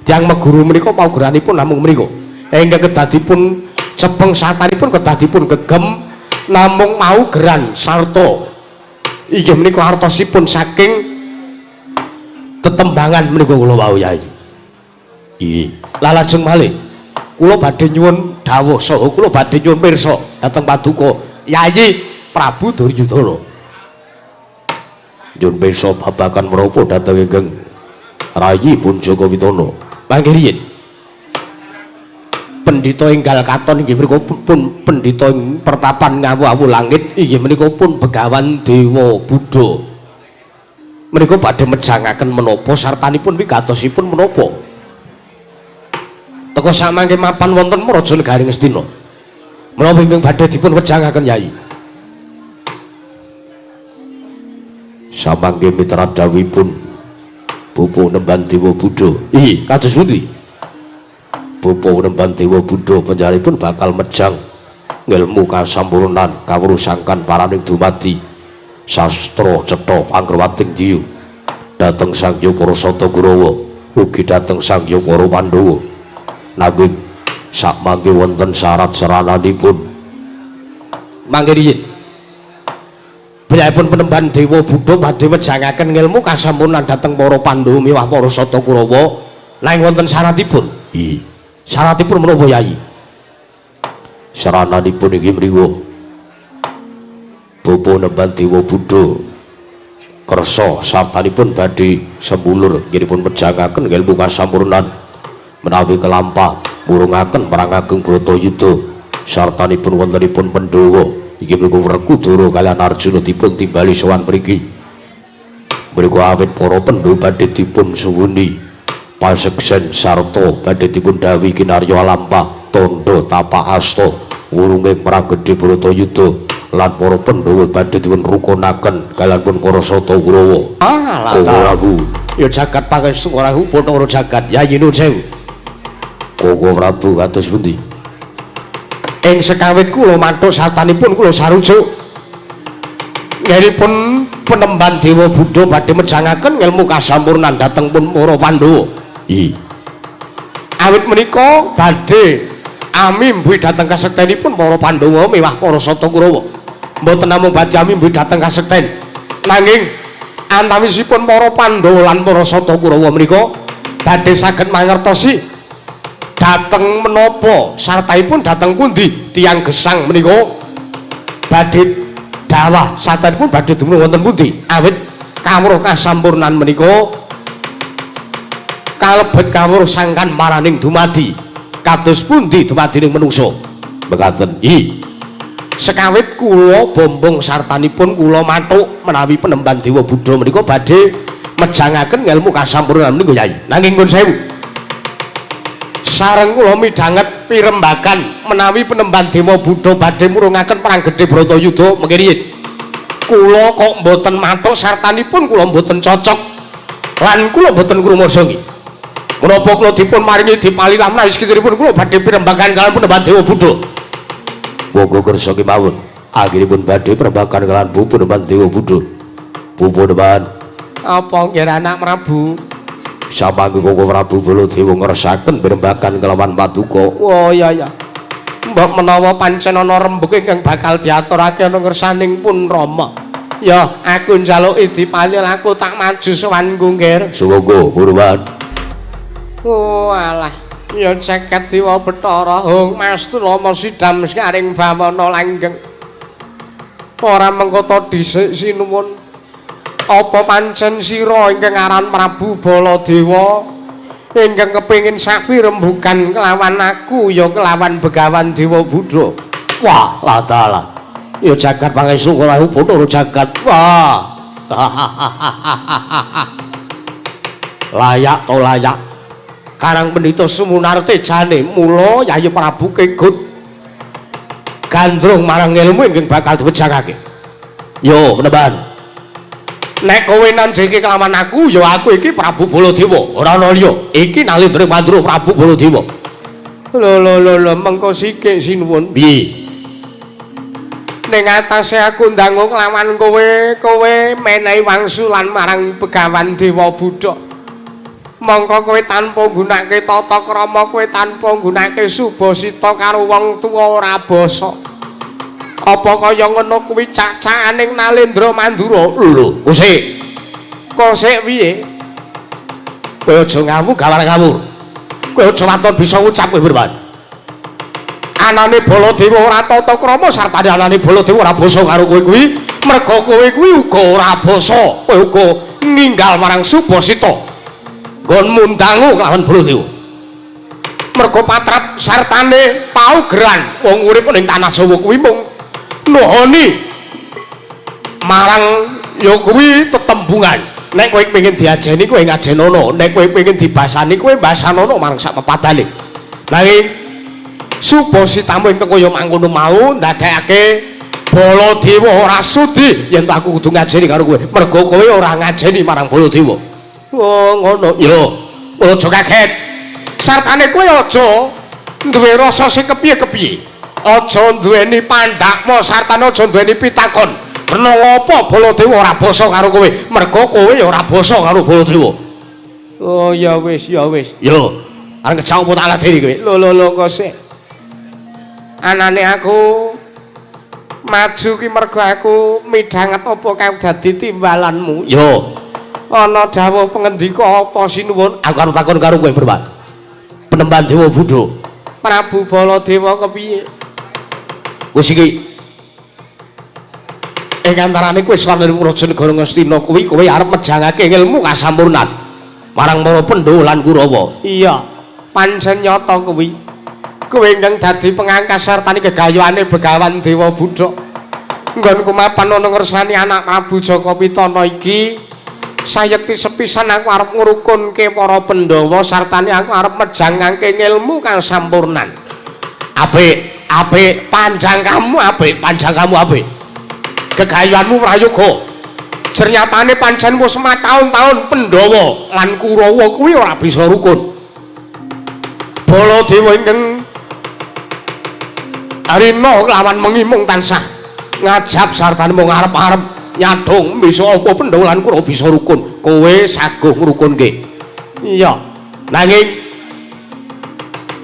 tiyang meguru menika paugeranipun namung mriku ingkang kedadipun cepeng satanipun kedadipun gegem namung maugeran sarta inggih menika artosipun saking tetembangan menika kula wau Yayi. Lajeng malih kula badhe nyuwun dawuh saha kula badhe nyuwun pirsa dhateng paduka Yayi Prabu Duryudana. Nyuwun pirsa babagan menapa dhateng ingkang Rayi Punjaka Witana. Mangke riyin pendhita enggal katon inggih menika pun pendhita ing pertapan ngawu-awu langit inggih menika pun Begawan Dewa Buddha menika badhe mejangaken menapa sartanipun wigatosipun menapa teka samangke mapan wonten Raja Negari Ngastina menapa ingkang badhe dipun wejangaken Yayi samangke mitra dawuhipun Bapa Nemban Dewa Buddha kados pundi Bapa Wremban Dewa Buddha panjenenganipun bakal mejang ngilmu kasampurnan kawrusakan paraning dumadi sastra cetha panggrawating diyu dhateng Sangya Parasata Kurawa ugi dhateng Sangya Para Pandhawa nanging sakmangke wonten syarat serananipun mangke riyin priyapun penemban Dewa Buddha badhe wejangaken ngilmu kasampurnan dhateng para Pandhawa miwah Parasata Kurawa nanging wonten syaratipun syaratipun menapa Yayi sarananipun inggih mriku Bapa Nemban Dewa Buddha kersa sartanipun badhe sembulur nggihipun mejangaken ilmu kasampurnan menawi kelampah murungaken perang ageng Bratayuda sartanipun wontenipun Pandhawa inggih menika Werkudara kaliyan Arjuna dipun timbali sowan mriki menika awit para Pandhawa badhe dipun suwuni paseksen sarta badhe dipun dawuhi kinarya lampah tandha tapahasta wurunging perang gedhe Bratayuda lan para Pandhawa badhe dipun rukunaken kaliyan pun Parasata Kurawa. Prabu ya jagat pangestu Rahu Bathara jagat Yayi Nuwun Sewu. Koko Prabu kados pundi? Ing sekawit kula mathuk sartanipun kula sarujuk nggenipun penemban Dewa Buddha badhe mejangaken ilmu kasampurnan dhateng pun para Pandhawa. Awit menika badhe amimbuhi dhateng kasektenipun para Pandhawa miwah Parasata Kurawa. Mboten namung badhe amimbuhi dhateng kasekten, nanging antawisipun para Pandhawa lan Parasata Kurawa menika badhe saged mangertosi dhateng menapa sartaipun dhateng pundi tiyang gesang menika badhe dawah satenipun badhe dumunung wonten pundi awit kawruh kasampurnan menika kalebet kawruh sangkan maraning dumadi kados pundi dumadining manungsa mekaten i sekawit kula bombong sartanipun kula mathuk menawi penemban Dewa Buddha menika badhe mejangaken ngelmu kasampurnan menika Yai nanging pun sewu sareng kula midhanget pirembagan menawi penemban Dewa Buddha badhe murungaken perang gedhe Bratayuda mengki kula kok mboten mathuk sartanipun kula mboten cocok lan kula mboten krumasa nggih menapa kula dipun maringi dipalilah menawi sekiripun kula badhe pirembagan kaliyan penemban Dewa Buddha monggo kersa kemawon akhiripun badhe pirembagan kaliyan penemban Dewa Buddha penemban apa nggih anak Prabu samangke Koko Prabu Baladewa ngersakaken pirembagan kelawan Paduka. Oh iya ya. Mbok menawa pancen ana rembug ingkang bakal diaturake ana ngersaning pun Rama. Ya, aku njaluki dipalil aku tak maju sowan Nggir. Sumangga, Purwan. Oh alah. Ya caket Dewa Bathara Hong Mastu Rama sidam saring bawana langgeng. Ora mengko to dhisik sinuwun. Apa pancen sira ingkang aran Prabu Baladewa ingkang kepengin sapi rembugan kelawan aku ya kelawan Begawan Dewa Buddha. Wah, ladalah. Ya jagat pangestu kula putra jagat. Wah. Layak to layak. Karang pendhita Sumunarte jane mula Yayi Prabu kegut gandrung marang ilmu ingkang bakal diwejangake. Yo, penemban. Nek kowe nanjeke kelawan aku ya aku iki Prabu Baladewa ora ana liya iki Nalendra Mandura Prabu Baladewa lho mengko sikik sinuwun piye ning atase aku ndangu kelawan kowe menehi wangsulan marang Begawan Dewa Buddha mongko kowe tanpa nggunakake tata krama kowe tanpa nggunakake subasita karo wong tuwa ora basa apa kaya ngono kuwi cacakaning Nalendra Mandura lho kosek piye kowe aja ngawur gawar-gawur kowe aja waton bisa ngucap kowe berban anane Baladewa ora tata krama sartane anane Baladewa ora basa karo kowe kuwi merga kowe kuwi uga ora basa kowe uga ninggal marang Subasita nggon mundangu kelawan Baladewa merga patrap sartane paugeran wong urip ning tanah Jawa kuwi mung nuhoni marang ya kuwi tetembungan nek kowe pengen diajeni kowe ngajenono nek kowe pengen dibasani kowe basanono marang sak pepadane nanging Subasitamu ing kaya mangkono mau ndadekake Baladewa ora sudi yen aku kudu ngajeni karo kowe merga kowe ora ngajeni marang Baladewa oh ngono ya aja kaget sartane kowe aja duwe rasa sing kepiye-kepiye aja duweni pandhakma sartane aja duweni pitakon kena apa Baladewa ora basa karo kowe merga kowe ya ora basa karo Baladewa oh ya wis yo arep ngejak apa tak ladeni kowe lho kok sik anane aku maju ki merga aku midhanget apa kang dadi timbalanmu yo ana dawuh pangendika apa sinuwun aku arep takon karo kowe Perwan penemban Dewa Buddha Prabu Baladewa kepiye wis iki ing antarane kowe swanene Raja Negara Ngastina kuwi kowe arep mejangake ilmu kasampurnan marang para Pandhawa lan Kurawa iya pancen nyata kuwi kowe ingkang dadi pengangkas sartane gegayuhane Begawan Dewa Buddha nggonku mapan ana ngersani anak Prabu Jaka Pitana iki sayekti sepisan aku arep ngrukunke para Pandhawa sartane aku arep mejangake ilmu kasampurnan apik panjang kamu apik gegayuhanmu prayoga ternyatane pancen wis mataun-taun Pandhawa lan Kurawa kuwi ora bisa rukun Baladewa ingkang arina lawan mengimung tansah ngajab sartane mung arep-arep nyadong bisa apa Pandhawa lan Kurawa bisa rukun kowe saguh ngrukunke iya nanging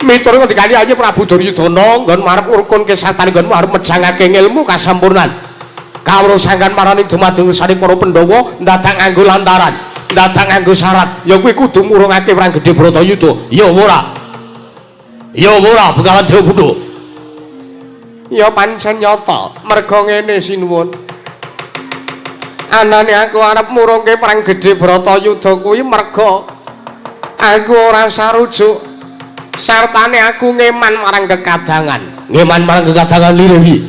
miturut ngendikane Aji Prabu Duryudana nggon arep ngrukunke sartane nggonmu arep mejangake ilmu kasampurnan kawruh sangkan marani dumadung saring para Pandhawa ndadak nganggo lantaran ndadak nganggo syarat ya kuwi kudu ngurungake perang gedhe Bratayuda ya ora Begawan Dewa Buddha Ya pancen nyata, merga ngene sinuwun. Anane aku arep murungke perang gedhe Bratayuda kuwi merga aku ora sarujuk. Sartane aku ngeman marang kekadangan. Ngeman marang kekadangan lire iki.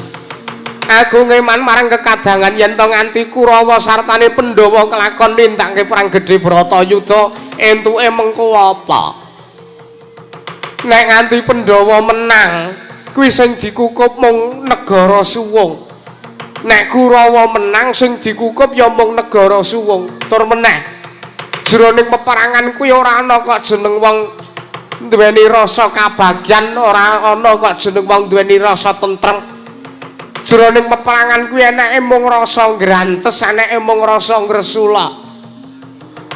Aku ngeman marang kekadangan yen to nganti Kurawa sartane Pandhawa kelakon nindakake perang gedhe Bratayuda entuke mengko apa? Nek nganti Pandhawa menang, kuwi sing dikukup mung negara Suwung. Nek Kurawa menang sing dikukup ya mung negara Suwung. Tur meneh jroning peperangan kuwi ora ana kok jeneng wong duweni rasa kabagyan, ora ana kok jeneng wong duweni rasa tentrem. Jroning peperangan kuwi eneke mung rasa ngrantes, eneke mung rasa ngresula.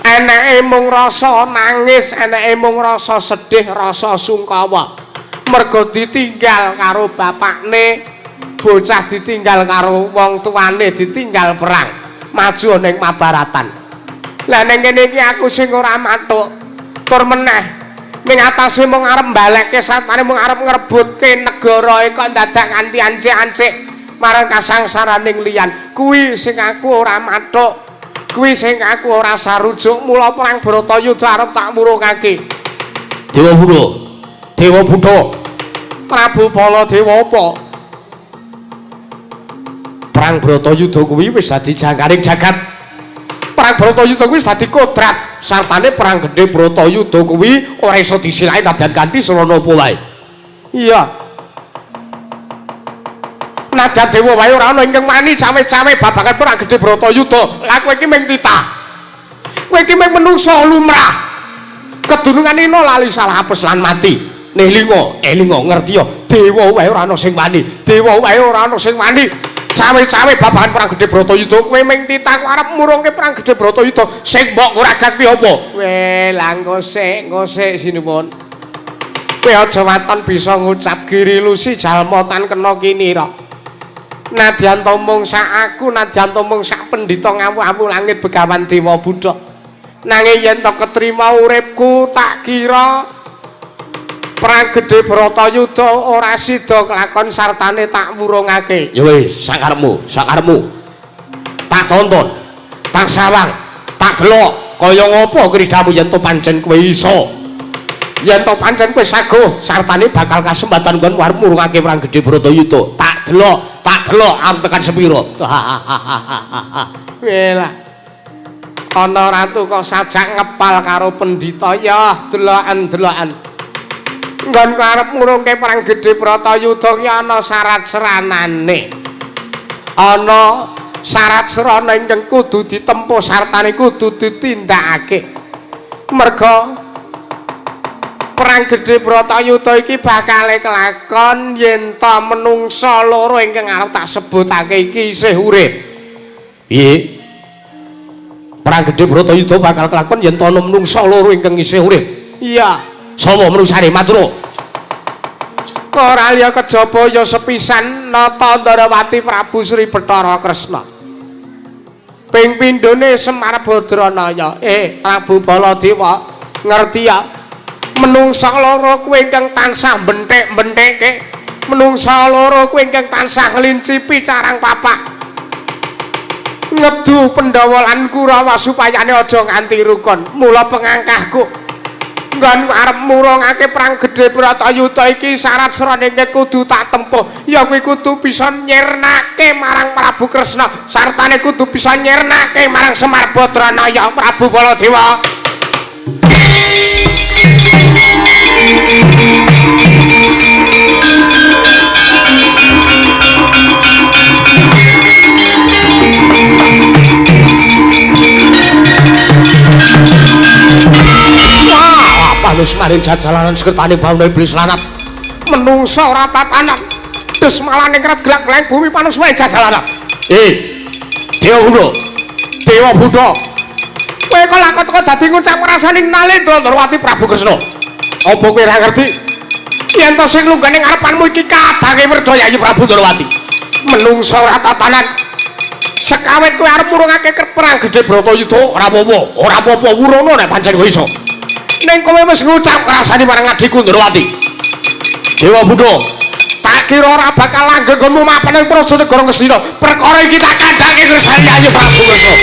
Eneke mung rasa nangis, eneke mung rasa sedih, rasa sungkawa. Merga ditinggal karo bapakne, bocah ditinggal karo wong tuane, ditinggal perang, maju ning Mabaratan. Lah ning kene iki aku sing ora matuk. Tur meneh ning atase mung arep mbalekke satane mung arep ngrebutke negara kok dadak kanthi ancik-ancik marang kasangsaraning liyan. Kuwi sing aku ora matuk. Kuwi sing aku ora sarujuk. Mula perang Bratayuda arep tak wurungake. Dewa Buddha. Dewa Buddha. Prabu Baladewa apa? Perang Bratayuda kuwi wis dadi jangkaring jagat. Perang Bratayuda kuwi wis dadi kodrat. Sartane perang gedhe Bratayuda kuwi ora iso disilahi nadan kanthi srana apa wae. Iya. Najan dewa wae ora ana ingkang wani cawe-cawe babagan perang gedhe Bratayuda. Lah kowe iki mung titah. Kowe iki mung manungsa lumrah. Kedunungan ino lali salah apes lan mati. Nih linga, ngerti ya. Dewa wae ora ana sing wani. Dewa wae ora ana sing wani. Cawe-cawe babagan perang gedhe Bratayuda kowe mung titah arep murungke perang gedhe Bratayuda. Sing mbok ora ngerti apa? Weh, lah ngosek sinuwun. Kowe aja waton bisa ngucap giri lusi jalma tan kena kinira. Nadyan to mung sak aku, nadyan to mung sak pendhita ngawu-awu langit Begawan Dewa Buddha. Nanging yen to ketrima uripku tak kira perang gedhe Bratayuda ora sida kelakon sartane tak wurungake. Ya wis, sakarepmu. Tak tonton, tak sawang, tak delok kaya ngapa kridamu yen to pancen kowe iso. Yen to pancen kowe saguh, sartane bakal kasempatan kon arep murungake perang gedhe Bratayuda. Tak delok arep tekan sepiro. Welah. Ana ratu kok sajak ngepal karo pendhita ya delokan. Nggon arep ngurungke perang gedhe Bratayuda ki ana syarat seranane. Ana syarat serana ingkang kudu ditempuh sartane kudu ditindakake. Merga perang gedhe Bratayuda iki bakal kelakon yen ta menungsa loro ingkang arep tak sebutake iki isih urip. Piye? Perang gedhe Bratayuda bakal kelakon yen ta menungsa loro ingkang isih urip. Iya. Sapa menungsane matur? Ora liya kejaba ya sepisan Nata Ndarawati Prabu Sri Bathara Kresna. Ping pindhone Semar Badranaya. Prabu Baladewa, ngerti ya? Menungsa lara kuwi ingkang tansah benthek-bentheke. Menungsa lara kuwi ingkang tansah nglincipi carang papak. Ngedu Pandhawa lan Kurawa supayane aja nganti rukun. Mula pengangkahku nggon arep murungake perang gedhe Bratayuda iki syarat serane kudu tak tempuh. Ya kuwi kudu bisa nyirnake marang Prabu Kresna, sartane kudu bisa nyirnake marang Semar Badranaya Prabu Baladewa. Panus maring jajalanan sekretane bauna iblis lanat. Menungsa ora tatanan. Des malah ning gelak-gelak bumi panus maring jajalanan. Dewa Buddha. Kowe kok lakon kok dadi ngucap rasaning Nalendra Ndrawati Prabu Kresna. Apa kowe ora ngerti? Yen to sing lunggane ngarepanmu iki kadange Werdayayi Prabu Ndrawati. Menungsa ora tatanan. Sekawit kowe arep murungake perang gedhe Bratayuda ora apa-apa wurono nek pancen kowe iso. Ning kowe wis ngucap rasane marang adikku Ndrawati. Dewa Buddha, Tak kira ora bakal langgengmu mapan ing Prajanegara Ngastina. Perkara iki tak kandhake Gresani ayo Prabu Kresna.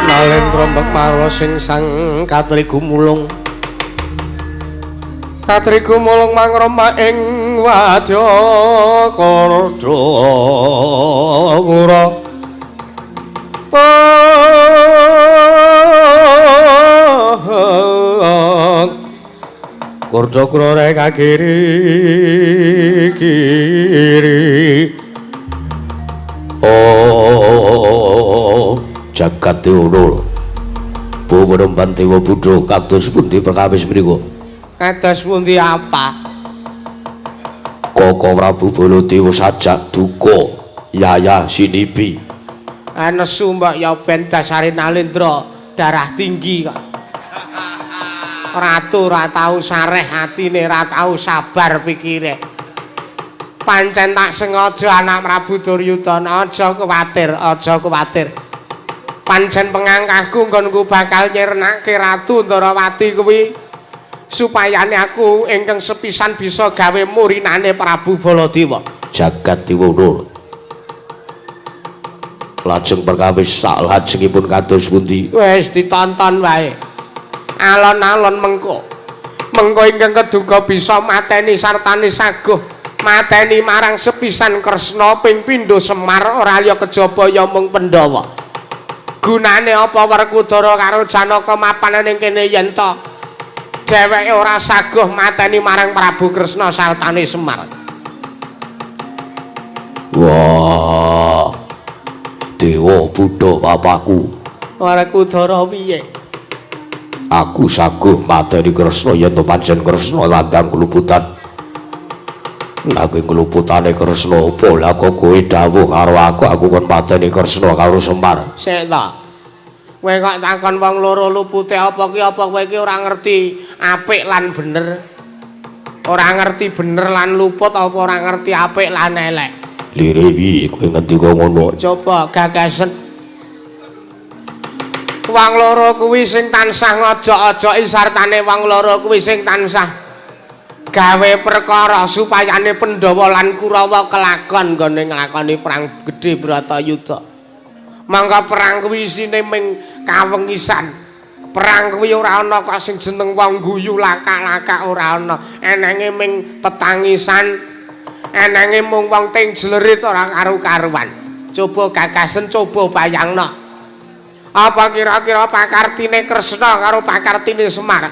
Nalendra Mbekmarwa sing sang Katri Gumulung mangroma ing wadya Kardakura Kardakura rek kiri jagat dewa Bawa Dewa Buddha kados pundi perkawis menika? Kados pundi apa? Koko Prabu Baladewa sajak duka yaya sinipi. Nesu mbak ya ben dasare Nalendra darah tinggi kok. Ratu ora tau sareh atine, ora tau sabar pikire. Pancen tak sengaja anak Prabu Duryudana aja kuwatir. Pancen pengangkahku nggonku bakal nyirnake Ratu Ndarawati kuwi supayane aku ingkang sepisan bisa gawe murinane Prabu Baladewa. Jagat Dewa lajeng perkawis salajengipun kados pundi? Wis ditonton wae. Alon-alon mengko ingkang keduga bisa mateni sartane saguh mateni marang sepisan Kresna ping pindho Semar ora liya kejaba ya mung Pandhawa. Gunane apa Werkudara karo Janaka mapan ning kene yen to dheweke ora saguh mateni marang Prabu Kresna sartane Semar. Wah, Dewa Buddha bapakku. Werkudara piye? Aku saguh mateni Kresna yen to pancen Kresna landang keluputan. Nanging keluputane Kresna apa lah kok kowe dawuh karo aku kon mateni Kresna karo Semar. Sik ta. Kowe kok takon wong loro lupute apa ki apa kowe iki ora ngerti apik lan bener. Ora ngerti bener lan luput apa ora ngerti apik lan elek. Lire piye kowe ngendika ngono? Coba gagasen. Wong loro kuwi sing tansah ngojok-ojoki sartane wong loro kuwi sing tansah gawe perkara supayane Pandhawa lan Kurawa kelakon nggone nglakoni perang gedhe Bratayuda. Mangka perang kuwi isine ming kawengisan. Perang kuwi ora ana kok sing jeneng wong guyu lakak-lakak ora ana. Enenge ming tetangisan, enenge mung wong ting jlerit ora karu-karuan. Coba gagasen, coba bayangno. Apa kira-kira pakartine Kresna karo pakartine Semar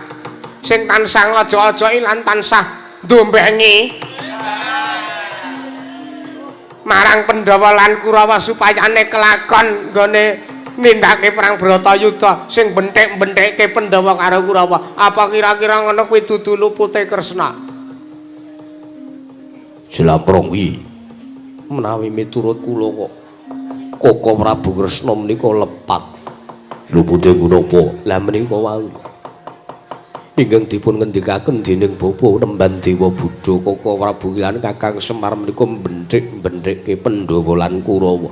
sing tansah ngojo-ojoki lan tansah ndombengi marang Pandhawa lan Kurawa supayane kelakon nggone nindakake perang Bratayuda sing benthik-benthike Pandhawa karo Kurawa. Apa kira-kira ngono kuwi dudu lupute Kresna? Jelaprong wi menawi miturut kula kok Koko Prabu Kresna menika lepat. Lupute punapa? Lah menika wau ingkang dipun ngendikaken dening Bapa Nemban Dewa Buddha Koko Prabu lan Kakang Semar menika benthik-benthike Pandhawa lan Kurawa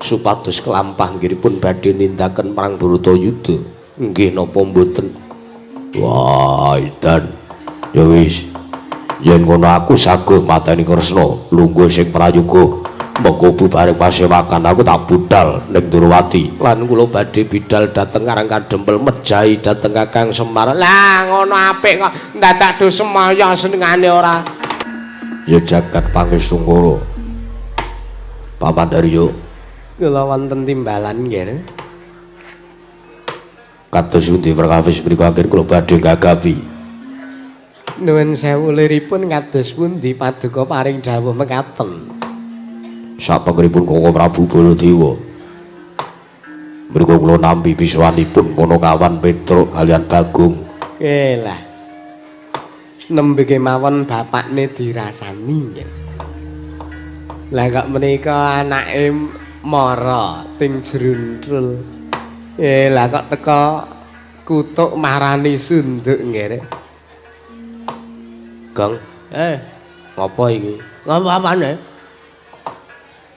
supados kelampah nggiripun badhe nindaken perang Bratayuda. Nggih napa mboten? Wah, edan. Ya wis. Yen ngono aku saguh mateni Kresna lungguh sing prayoga. Mengko bubareng pasewakan aku tak budal ning Durawati lan kula badhe bidal dhateng Karang Kadempel mejahi dhateng Kakang Semar. Lah ngono apik kok ndadak do semaya senengane ora. Ya jagat Pangestu Paman Daryo. Kula wonten timbalan nggih. Kados pundi perkawis menika anggen kula badhe gagapi. Nuwun sewu liripun kados pundi paduka paring dawuh mekaten. Sapangripun Koko Prabu Baladewa mriku kula nampi biswanipun Ponokawan Petruk kalian Bagong. Lah nembe kemawon bapakne dirasani. Lah kok menika anake mara ting jruntrul. Lah kok teka kutuk marani sunduk nggih. Gong. Ngopo iki? Ngopo apane?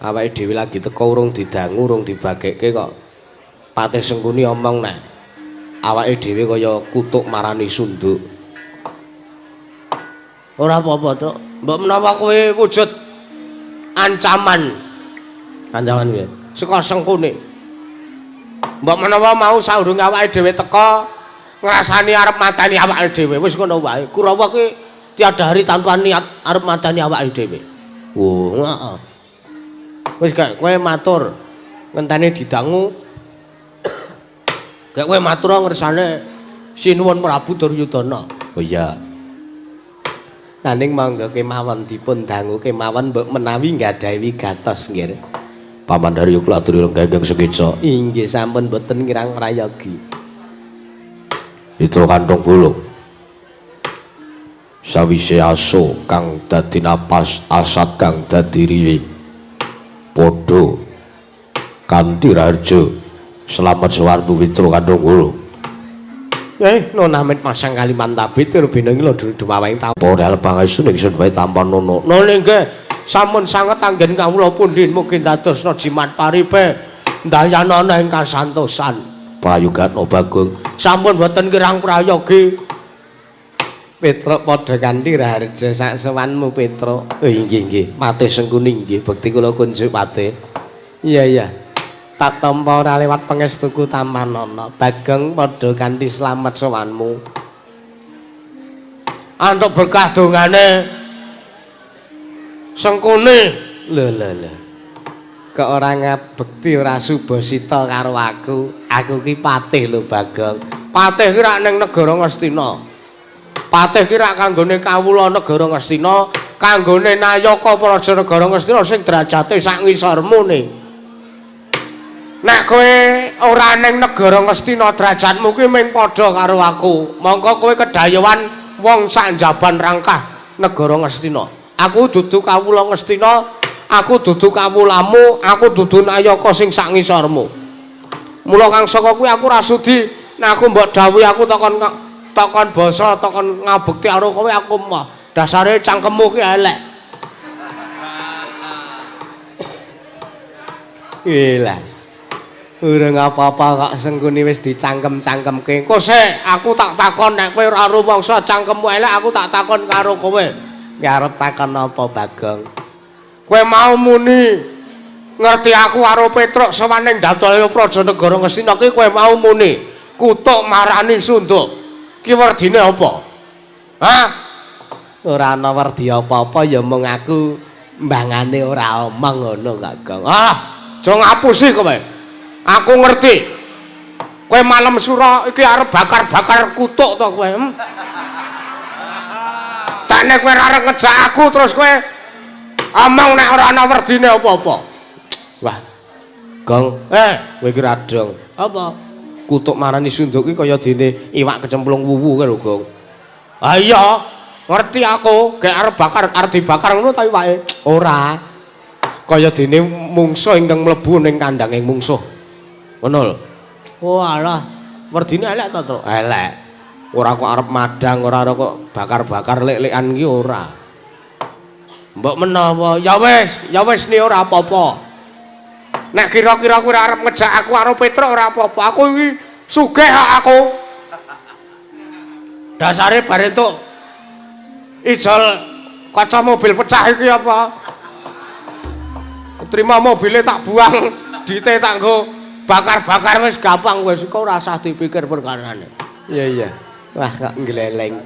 Awake dhewe lagi teko urung didangu, urung dibagekke kok. Patih Sengkuni omong nek awake dhewe kaya kutuk marani sunduk. Ora apa-apa, Truk. Mbok menawa kowe wujud ancaman. Ancaman piye? Saka Sengkuni. Mbok menawa mau saurunge awake dhewe teka ngrasani arep mateni awake dhewe, wis ngono wae. Kurawa kuwi tiada hari tanpa niat arep mateni awake dhewe. Oh, heeh. Wis gak kowe matur ngenteni didangu. Gak kowe matur ngersane Sinuwun Prabu Duryudana. Oh iya. Nanging mangga kemawon dipun dangu kemawon mbok menawi nggadahi wigatos nggih. Paman Haryo kula aturi lenggeng sekeca. Inggih sampun boten ngirang prayogi. Itu kantong bulung. Sawise aso kang dadi napas asat kang dadi riwi. Padha kanthi raharja selamat sawartu Witra kantong bulung. Nona amit masang kaliman tabit rubina iki lho dumawaing Apa real pangestu ingsun wae tanpa nono. Nona nggih sampun sanget anggen kawula pundi mugi dadosna jimat paripe ndayanana ing kasantosan. Prayogatna Bagong. Sampun boten kirang prayogi. Petruk padha kanthi raharja sak sowanmu Petruk. Inggih. Patih Sengkuni nggih bekti kula kunjuk Patih. Iya. Tak tampa ora lewat pangestuku Tamanana. Bagong padha kanthi slamet sowanmu. Antuk berkah dongane Sengkuni. Lho. Kok ora ngabekti ora subasita karo aku. Aku ki patih lho Bagong. Patih ki rak ning negara Ngastina. Patih ki rak kanggone kawula negara Ngastina, kanggone Nayaka Praja negara Ngastina sing derajate sak ngisormu ning. Nek kowe ora ning negara Ngastina derajatmu ki mung padha karo aku. Mongko kowe kedayawan wong sak njaban rangkah negara Ngastina. Aku dudu kawula Ngastina, aku dudu kawulamu, aku dudu Nayaka sing sak ngisormu. Mula kang saka kuwi aku ora sudi nek aku mbok dawuhi aku takon basa, takon ngabekti karo kowe aku mah dasare cangkemmu ki elek. Ilah. Urung apa-apa kok Sengkuni wis dicangkem-cangkemke. Engko sik aku tak takon nek kowe ora rumangsa cangkemmu elek aku tak takon karo kowe. Ki arep takon apa Bagong? Kowe mau muni ngerti aku karo Petruk sawaning Dataya Praja negara Ngastina ki kowe mau muni kutuk marani sunduk. Ki werdine apa? Hah? Ora ana werdi apa-apa ya mung aku mbangane ora omong ngono Kakang. Aja ngapusi kowe. Aku ngerti. Kowe malam sura iki arep bakar-bakar kutuk to kowe. Tekne kowe arep ngejak aku terus kowe omong nek ora ana werdine apa-apa. Wah. Gong, kowe iki radong. Apa? Kutuk marani sunduk iki kaya dene iwak kecemplung wuwu kan lho, Gong. Ah iya, ngerti aku, gek arep dibakar ngono ta iwake. Ora. Kaya dene mungsuh ingkang mlebu ning kandhanging mungsuh. Ngono lho. Oh alah, werdine elek to, Truk? Elek. Ora kok arep madang, ora kok bakar-bakar lek-lekan iki ora. Mbok menawa ya wis ni ora apa-apa. Nek kira-kira kowe arep ngejak aku karo Petruk ora apa-apa. Aku iki sugih aku. Dasare bar entuk ijol kaca mobil pecah iki apa? Terima mobilnya tak buang, dite tak nggo bakar-bakar wis gampang wis kok ora usah dipikir perkarane. Iya. Wah kok ngleleng.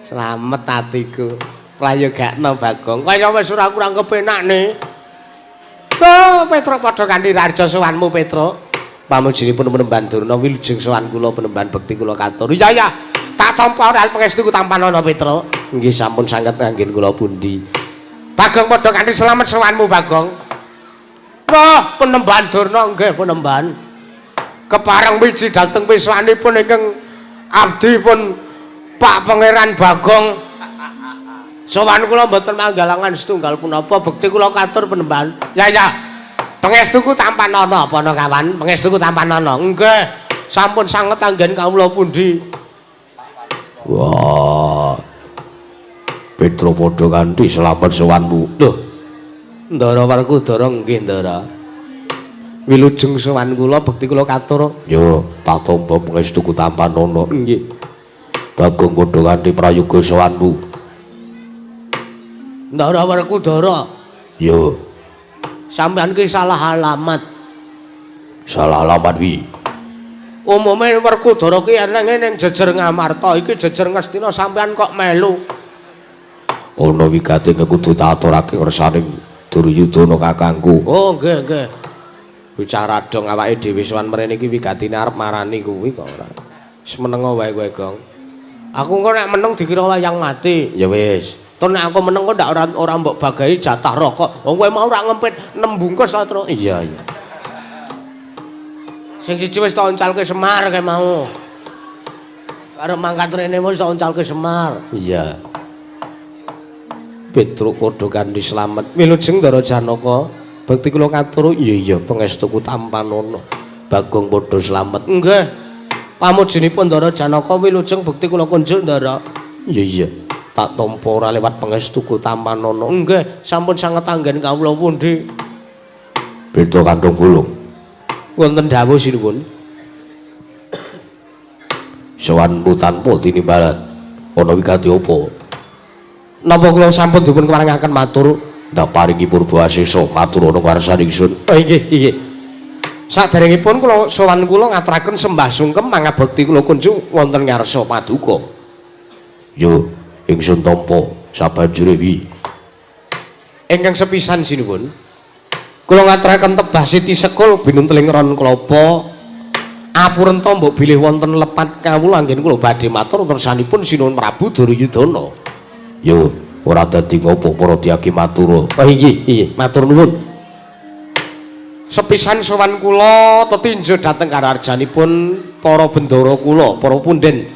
Slamet atiku. Prayogakna Bagong. Kaya wis ora kurang kepenakne. Petruk padha kanthi raharja sowanmu Petruk. Pamujinipun Penemban Durna wilujeng sowan kula Penemban bekti kula katur. Iya. Tak tampa ora pangestuku tampanana Petruk. Nggih sampun sanget anggen kula pundi. Bagong padha kanthi slamet sowanmu Bagong. Wah, Penemban Durna nggih Penemban. Kepareng wiji dhateng piswanipun ingkang abdi pun Pak Pangeran Bagong. Sowan kula mboten manggalangan setunggal punapa bekti kula katur Penemban. Ya. Pangestuku tampanana apa ana kawan? Pangestuku tampanana. Nggih, sampun sanget anggen kawula pundi. Wah. Petro padha kanthi slamet sowanmu. Lho. Ndara Werkudara nggih Ndara. Wilujeng sowan kula bekti kula katur. Ya, tak tampa pangestuku Tampanana. Nggih. Bagong padha kanthi prayoga sowanmu. Ndara Werkudara. Ya, Sampeyan ki salah alamat. salah alamat wi. Umume Werkudara ki enenge ning jejer Ngamarta iki jejer Ngastina sampeyan kok melu. Ana wigati kudu tak aturake ngersaning Duryudana kakangku. Oh nggih nggih. Bicara dong awake dhewe sowan mrene iki wigatine arep marani kuwi kok ora. Wis menengo wae kowe, Gong. Aku kok nek meneng dikira wayang mati. Ya wis. Tur nek aku meneng kok ndak ora mbok bagahi jatah rokok. Wong kowe mau ora ngempit 6 bungkus to, Tru. Iya, iya. Sing siji wis tak oncalke Semar kae mau. Karo mangkat rene wis tak oncalke Semar. Iya. Petruk padha kanthi slamet. Wilujeng Ndara Janaka, bekti kula katur, iya pangestuku Tampanana. Bagong padha slamet. Nggih. Pamujinipun Ndara Janaka wilujeng bekti kula kunjuk Ndara. Iya, iya. Tak tampa ora lewat pangestuku Tampanana. Nggih, sampun sanget anggen kawula pundi. Beda kantong gulung. Wonten dawuh sinuwun. Sowanmu tanpa tinimbalan. Ana wigati apa? Napa kula sampun dipun kewarengaken matur? Ndak paringi purba asesa matur ana karsaning ingsun. Oh inggih, inggih. Saderengipun kula sowan kula ngaturaken sembah sungkem mangabekti kula kunjuk wonten ngarsa paduka. Yo, ingsun tampa sabanjure wi. Ingkang sepisan sinuwun. Kula ngaturaken tebah Siti Sekul binunteling ron klapa. Apurenta mbok bilih wonten lepat kawula anggen kula badhe matur kersanipun Sinuwun Prabu Duryudana. Yo, ora dadi ngopo para Dyaki matur. Oh inggih, matur nuwun. Sepisan sowan kula tetinjo dhateng kararjanipun para bendara kula, para punden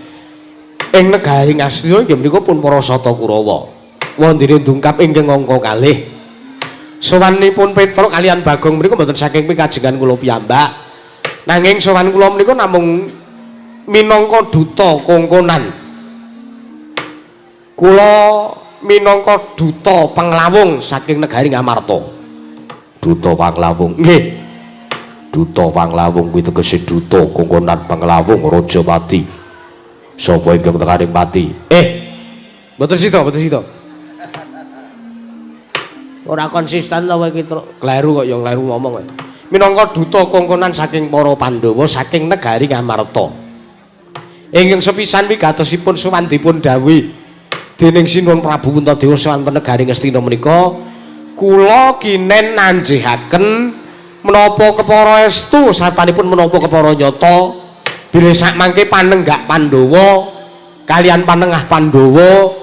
ing negari Ngastina inggih menika pun para Sata Kurawa. Wondene ndungkap ingkang angka kalih. Sowanipun Petruk kaliyan Bagong menika mboten saking pikajengan kula piyambak. Nanging sowan kula menika namung minangka duta kongkonan. Kula minangka duta panglawung saking negari Ngamarta. Duta Panglawung. Nggih. Duta Panglawung kuwi tegese duta kongkonan Panglawung Rajapati. Sapa ingkang tekaning pati? Mboten sida, mboten sida. Ora konsisten to kowe iki, kleru kok ya kleru ngomong kowe. Minangka duta kongkonan saking para Pandhawa saking negari Ngamarta. Ingkang sepisan wigatosipun sowan dipun dawuhi dening Sinuwun Prabu Puntadewa sawanten negari Ngastina menika kula kinen nanjihaken menapa kepara estu satanipun menapa kepara nyata bilih sak mangke panenggak Pandhawa kalian panengah Pandhawa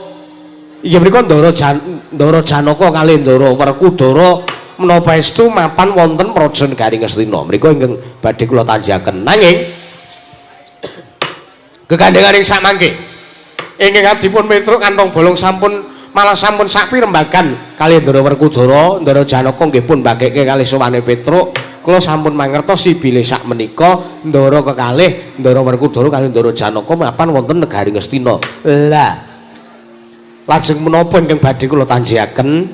inggih menika Ndara Janaka kalih Ndara Werkudara menapa estu mapan wonten praja negari Ngastina menika ingkang badhe kula tanjaken nanging gegandhenganing sak mangke ingkang dipun Petruk kantong bolong sampun malah sampun sak pirembagan kalih Ndara Werkudara, Ndara Janaka nggih pun mbageke kalih sowane Petruk. Kula sampun mangertosi bilih sak menika Ndara kekalih Ndara Werkudara kalih Ndara Janaka mapan wonten negari Ngastina. Lah. Lajeng menapa ingkang badhe kula tanjihaken?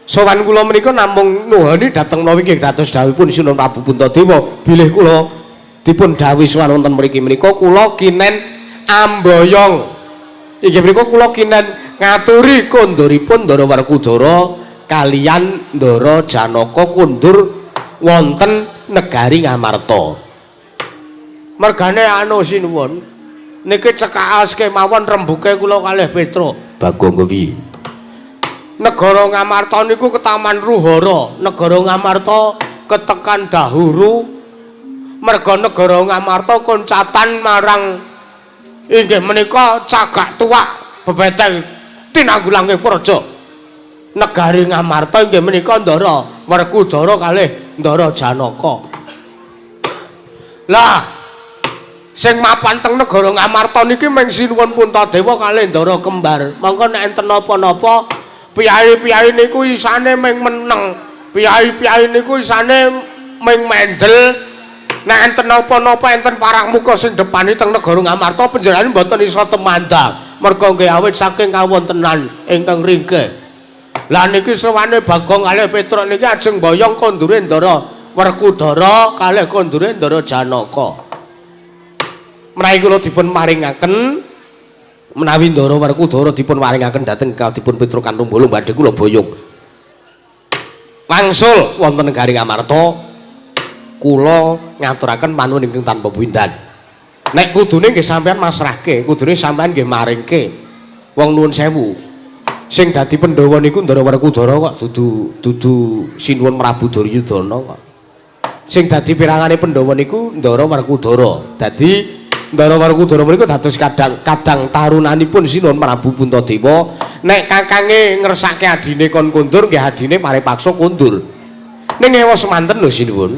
Sowan kula menika namung nuhuni dhateng menawi nggih dados dawuhipun Sinuwun Prabu Puntadewa bilih kula dipun dawuhi sowan wonten mriki menika kula kinen amboyong inggih menika kula kinen ngaturi konduripun Ndara Werkudara kaliyan Ndara Janaka kundur wonten negari Ngamarta. Mergane anu sinuwun niki cekaas kemawon rembuke kula kalih Petruk. Bagong kuwi. Negara Ngamarta niku ketaman ruhara, negara Ngamarta ketekan dahuru. Merga negara Ngamarta koncatan marang inggih menika cagak tuwak bebeteng tinanggulange praja negari Ngamarta inggih menika Ndara Werkudara kalih Ndara Janaka. Lah sing mapan teng negara Ngamarta niki mung Sinuwun Puntadewa kalih Ndara kembar. Mangka nek enten napa-napa piyai-piyai niku isane mung meneng, piyai-piyai niku isane mung mendel. Nek enten napa-napa enten parang muka sing depani teng negara Ngamarta panjenengan mboten isa temandang. merga nggih awit saking kawontenan ingkang ringkih. Lah niki sawane Bagong kalih Petruk niki ajeng boyong kondure Ndara Werkudara kalih kondure Ndara Janaka. Menawi kula dipun maringaken menawi Ndara Werkudara dipun maringaken dhateng dipun Petruk kanthung bolo badhe kula boyong wangsul wonten negari Ngamarta kula ngaturaken panuwun ingkang tanpa pindan. Nek kudune nggih sampean masrahke, kudune sampean nggih maringke. Wong nuwun sewu. Sing dadi Pandhawa niku Ndara Werkudara kok dudu Sinuwun Prabu Duryudana kok. Sing dadi pirangane Pandhawa niku Ndara Werkudara. Dadi Ndara Werkudara menika dados kadang tarunanipun Sinuwun Prabu Puntadewa. Nek kakange ngersake adine kon kondur nggih adine paripaksa kondur. Ning ewa semanten lho Sinuwun.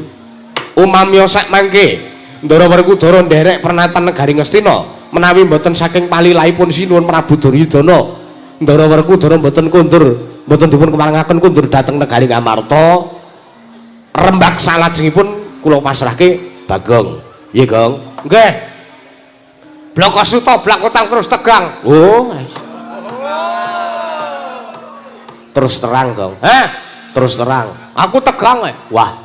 Umamya sak mangke Ndara Werkudara nderek pernatan negari Ngastina menawi mboten saking palilahipun Sinuwun Prabu Duryudana Ndara Werkudara mboten kondur mboten dipun kemarangaken kondur dhateng negari Ngamarta rembag salajengipun kula pasrahke Bagong. Nggih, Gong. Nggih. Bloko suta blak utang terus tegang. Oh, terus terang, Gong. Terus terang. Aku tegang ae. Wah.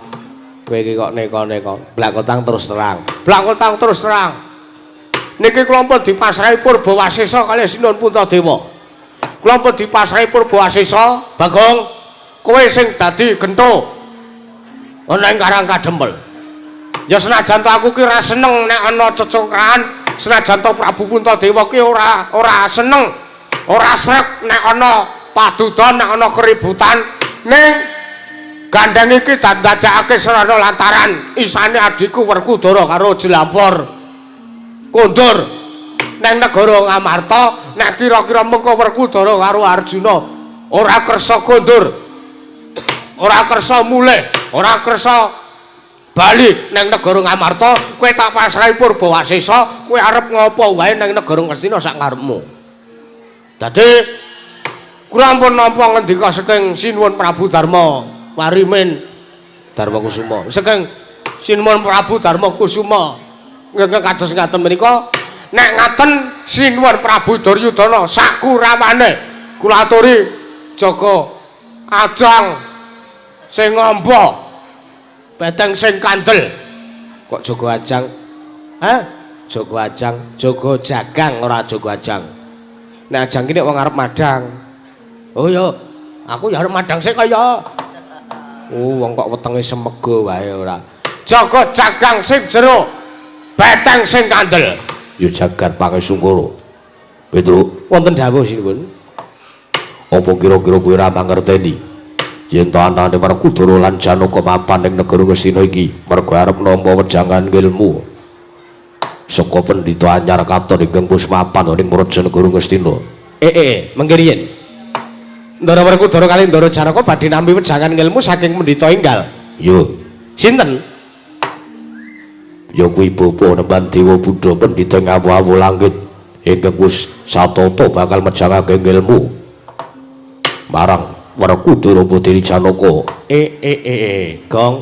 Kowe iki kok neka-neka. Blak utang terus terang. Blak utang terus terang. Niki kula pun dipasrahi Purbawasesa kalih Sinuwun Puntadewa. Kula pun dipasrahi Purbawasesa, Bagong, kowe sing dadi gentho ana ing Karang Kadempel. Ya senajan to aku ki ora seneng nek ana cecongkrahan, senajan to Prabu Puntadewa ki ora seneng, ora srek nek ana padudon, nek ana keributan, ning gandeng iki dadakake serana lantaran isane adikku Werkudara karo Jelampor kondur nang negara Ngamarta, nek kira-kira mengko Werkudara karo Arjuna ora kersa kondur, ora kersa mulih, ora kersa bali nang negara Ngamarta, kowe tak pasrahi Purbawasesa, kowe arep ngopo wae nang negara Ngastina sak ngarepmu. Dadi kula ampun nampa ngendika saking Sinuwun Prabu Darma Warimin Darma Kusuma, saking Sinuwun Prabu Darma Kusuma nggih kados ngaten menika. Nek ngaten Sinuwun Prabu Duryudana sakuramane kula aturi jaga ajang sing ngombo beteng sing kandel. Kok jaga ajang? Jaga ajang, jaga jagang ora jaga ajang. Nek ajang ki nek wong arep madang. Oh ya, aku ya arep madang sik kaya. Oh, wong kok wetenge semego wae ora. Jaga jagang sing jero beteng sing kandel. Ya jagat pangesungkara. Petruk, Wonten dawuh Sinuwun. apa kira-kira kowe ora mangerteni yen to antane Werkudara lan Janaka mapan ing negara Ngastina iki mergo arep nampa wejangan ilmu saka pendhita anyar katon ingkang wis mapan ing Praja Negara Ngastina. Mengke riyen Ndara Werkudara kalih Ndara Janaka badhe nampi wejangan ilmu saking pendhita enggal. Yo, Sinten? ya kuwi bapa nemban Dewa Buddha pendhita ngawu-awu langit ingkang wis satata bakal mejangake ilmu marang Werkudara Putri Janaka. Gong.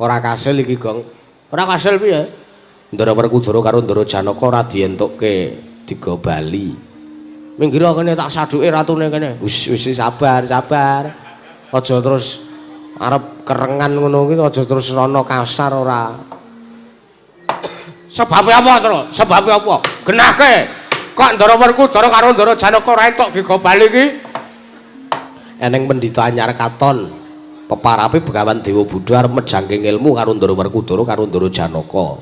Ora kasil iki, Gong. Ora kasil piye? Ndara Werkudara karo Ndara Janaka ora dientukke tiga bali. Minggir kene tak saduke ratune kene. Wis sabar. Aja terus arep kerengan ngono kuwi, aja terus rono kasar ora. Sebabe apa terus? Sebabe apa? Genahke. Kok Ndara Werkudara karo Ndara Janaka ora entuk tiga bali iki? Eneng pendhita anyar katon peparape Begawan Dewa Buddha arep mejangke ilmu karo Ndara Werkudara karo Ndara Janaka.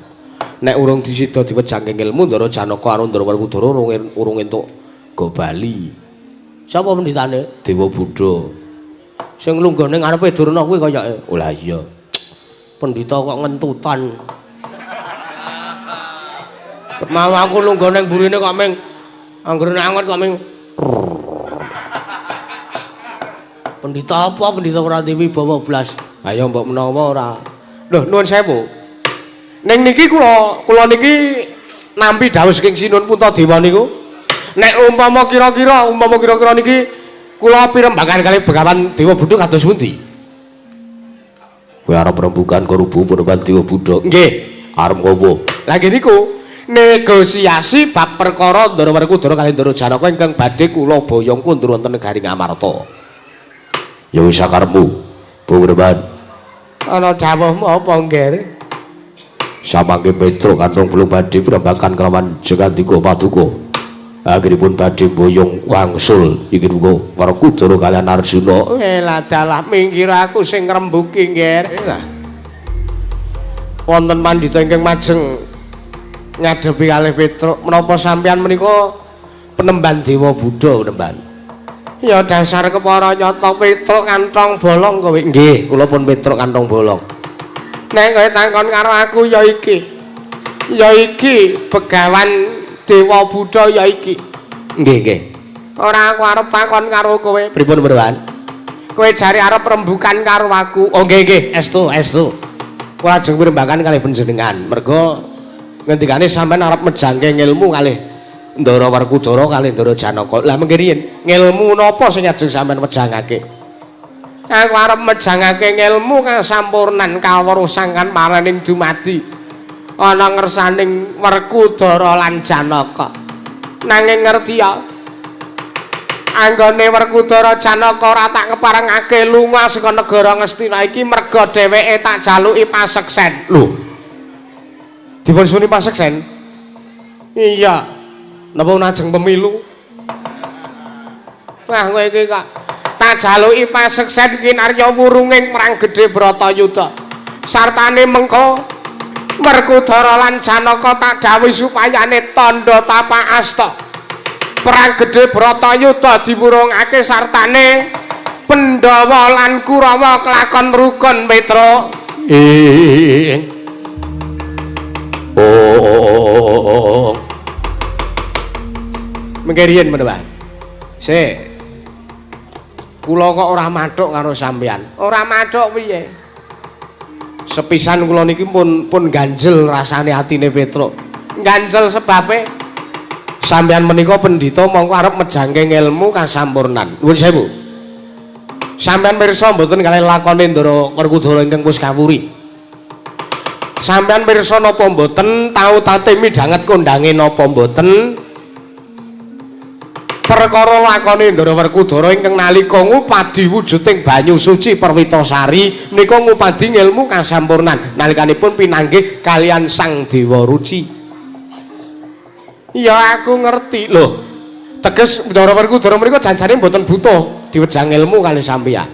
Nek urung disida diwejangke ilmu Ndara Janaka karo Ndara Werkudara urung entuk go bali. Sapa pendhitane? Dewa Buddha. Sing lunggone ngarepe Durna kuwi kayake. Oh lah iya. Pendhita kok ngentutan. Mau aku lunggone burine kok ming anggere anget kok ming pendhita apa? Pendhita ora dewi bawa blas. Ayo mbok menawa ora. Lho nuwun sewu. Ning niki kula niki nampi dawuh saking Sinuwun Puntadewa niku. Nek umpama kira-kira niki kula pirembangan kalih Begawan Dewa Buddha kados pundi? Kowe arep rembugan karo Bu Begawan Dewa Buddha. Nggih, arep ngopo? Lah nggih niku negosiasi bab perkara Ndara Werkudara kalih Ndara Janaka ingkang badhe kula boyong kundur wonten negari Ngamarta. Ya wis sakarepmu, Bu Werban. Ana dawuhmu apa, Nggih? Samangke Petruk kantong belum badhe pirembagan kelawan Jagandika Paduka. Akhiripun badhe boyong wangsul inggih uga Werkudara kaliyan Arjuna. Lah dalah mingkir aku sing ngrembuki, Nggih. Lah. Wonten pandhita ingkang majeng ngadepi kalih Petruk menapa sampeyan menika penemban Dewa Buddha penemban. Ya dasar kepara nyata Petruk kantong bolong kowe. Nggih, kula pun Petruk kantong bolong. Nek kowe takon karo aku ya iki. Ya iki begawan Dewa Buddha ya iki. Nggih, nggih. Ora aku arep takon karo kowe. Pripun Werban? Kowe jare arep rembukan karo aku. Oh nggih nggih, estu. Kula ajeng pirembagan kalih panjenengan. Merga ngendikane sampean arep mejangke ngilmu kalih Ndara Werkudara kalih Ndara Janaka. Lah mengke riyen ngilmu napa sing ajeng sampean mejangake? Aku arep mejangake ngilmu kasampurnan kawerusangan maraning dumadi ana ngersaning Werkudara lan Janaka. Nanging ngerti ya, anggone Werkudara Janaka ora tak keparengake lunga saka negara Ngastina iki merga dheweke tak jaluki paseksen. Lho. Dipun suni paseksen? Iya. Napa najeng pemilu? Wah kowe iki kok tak jaluki paseksen kinarya wurunging perang gedhe Bratayuda. Sartane mengko Werkudara lan Janaka tak dawuhi supayane tandha tapak asta. Perang gedhe Bratayuda diwurungake sartane Pandhawa lan Kurawa kelakon rukun Petruk. Oh. Mengkirian menewa. Sik. Kula kok ora mathuk karo sampeyan. Ora mathuk piye? Sepisan kula niki pun ganjel rasane atine Petruk. Ganjel sebabe sampeyan menika pendhita mongko arep mejangke ilmu kasampurnan. Nuwun sewu. Sampeyan pirsa mboten kalih lakone Ndara Werkudara ingkang wis kawuri. Sampeyan pirsa napa mboten tau tate midhanget kondange napa mboten? Perkara lakone Ndara Werkudara ingkang nalika ngupadi wujuding banyu suci Perwitasari menika ngupadi ilmu kasampurnan nalikanipun pinanggih kalian Sang Dewa Ruci. Ya aku ngerti lho. Teges Ndara Werkudara menika janjane mboten butuh diwejang ilmu kalih sampeyan.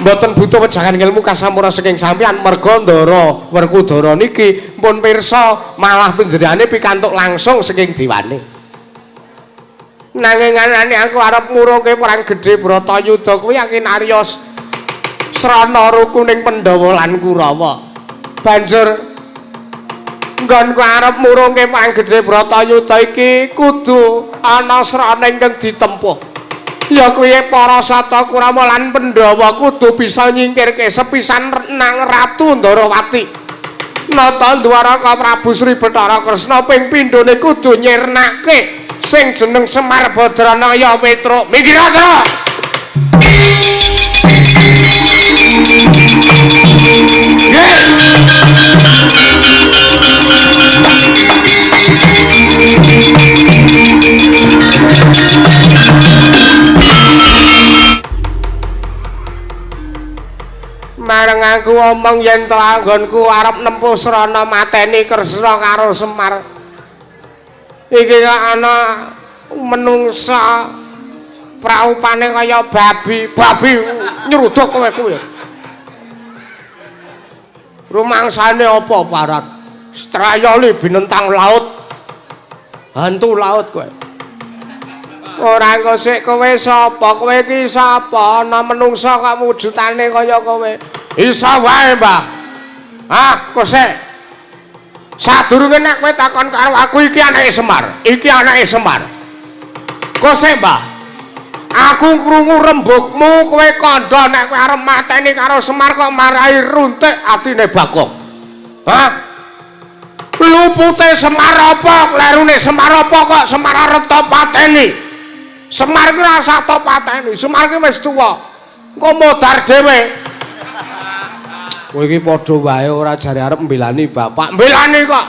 Mboten butuh wejangan ilmu kasampurna saking sampeyan merga Ndara Werkudara niki pun pirsa malah panjenengane pikantuk langsung saking dewane. Nanging anane aku arep ngurungke perang gedhe Bratayuda kuwi yakin Aryos srana rukuning Pandhawa lan Kurawa. Banjur nggonku arep murungke perang gedhe Bratayuda iki kudu ana srana ingkang ditempuh. Ya kuwi para Sata Kurawa lan Pandhawa kudu bisa nyingkirke sepisan nang Ratu Ndarawati. Nata Dwaraka Prabu Sri Bathara Kresna ping pindhone kudu nyirnake sing jeneng Semar Badranaya Petruk. Mikir ora? Mareng aku omong yen to anggonku arep nempuh srana mateni Kresna karo Semar. Iki ana menungsa praupane kaya babi nyeruduk kowe kuwi. Rumangsane apa parat? Strayali binentang laut. Hantu laut kowe. Ora engko sik kowe sapa? Kowe iki sapa? Ana menungsa kok wujudane kaya kowe. Isa wae, Mbah. Ah, kok sik. Sadurunge nek kowe takon karo aku iki anake Semar. Iki anake Semar. Kok sik, Mbah? Aku krungu rembugmu kowe kandha nek kowe arep mateni karo Semar kok marai runtik atine Bagong. Hah? Lupute Semar apa? Klerune Semar apa kok Semar arep pateni? Semar ki ora usah pateni. Semar ki wis tuwa. Engko modar dhewe. Kowe iki padha wae ora jare arep mbelani bapak. Mbelani kok.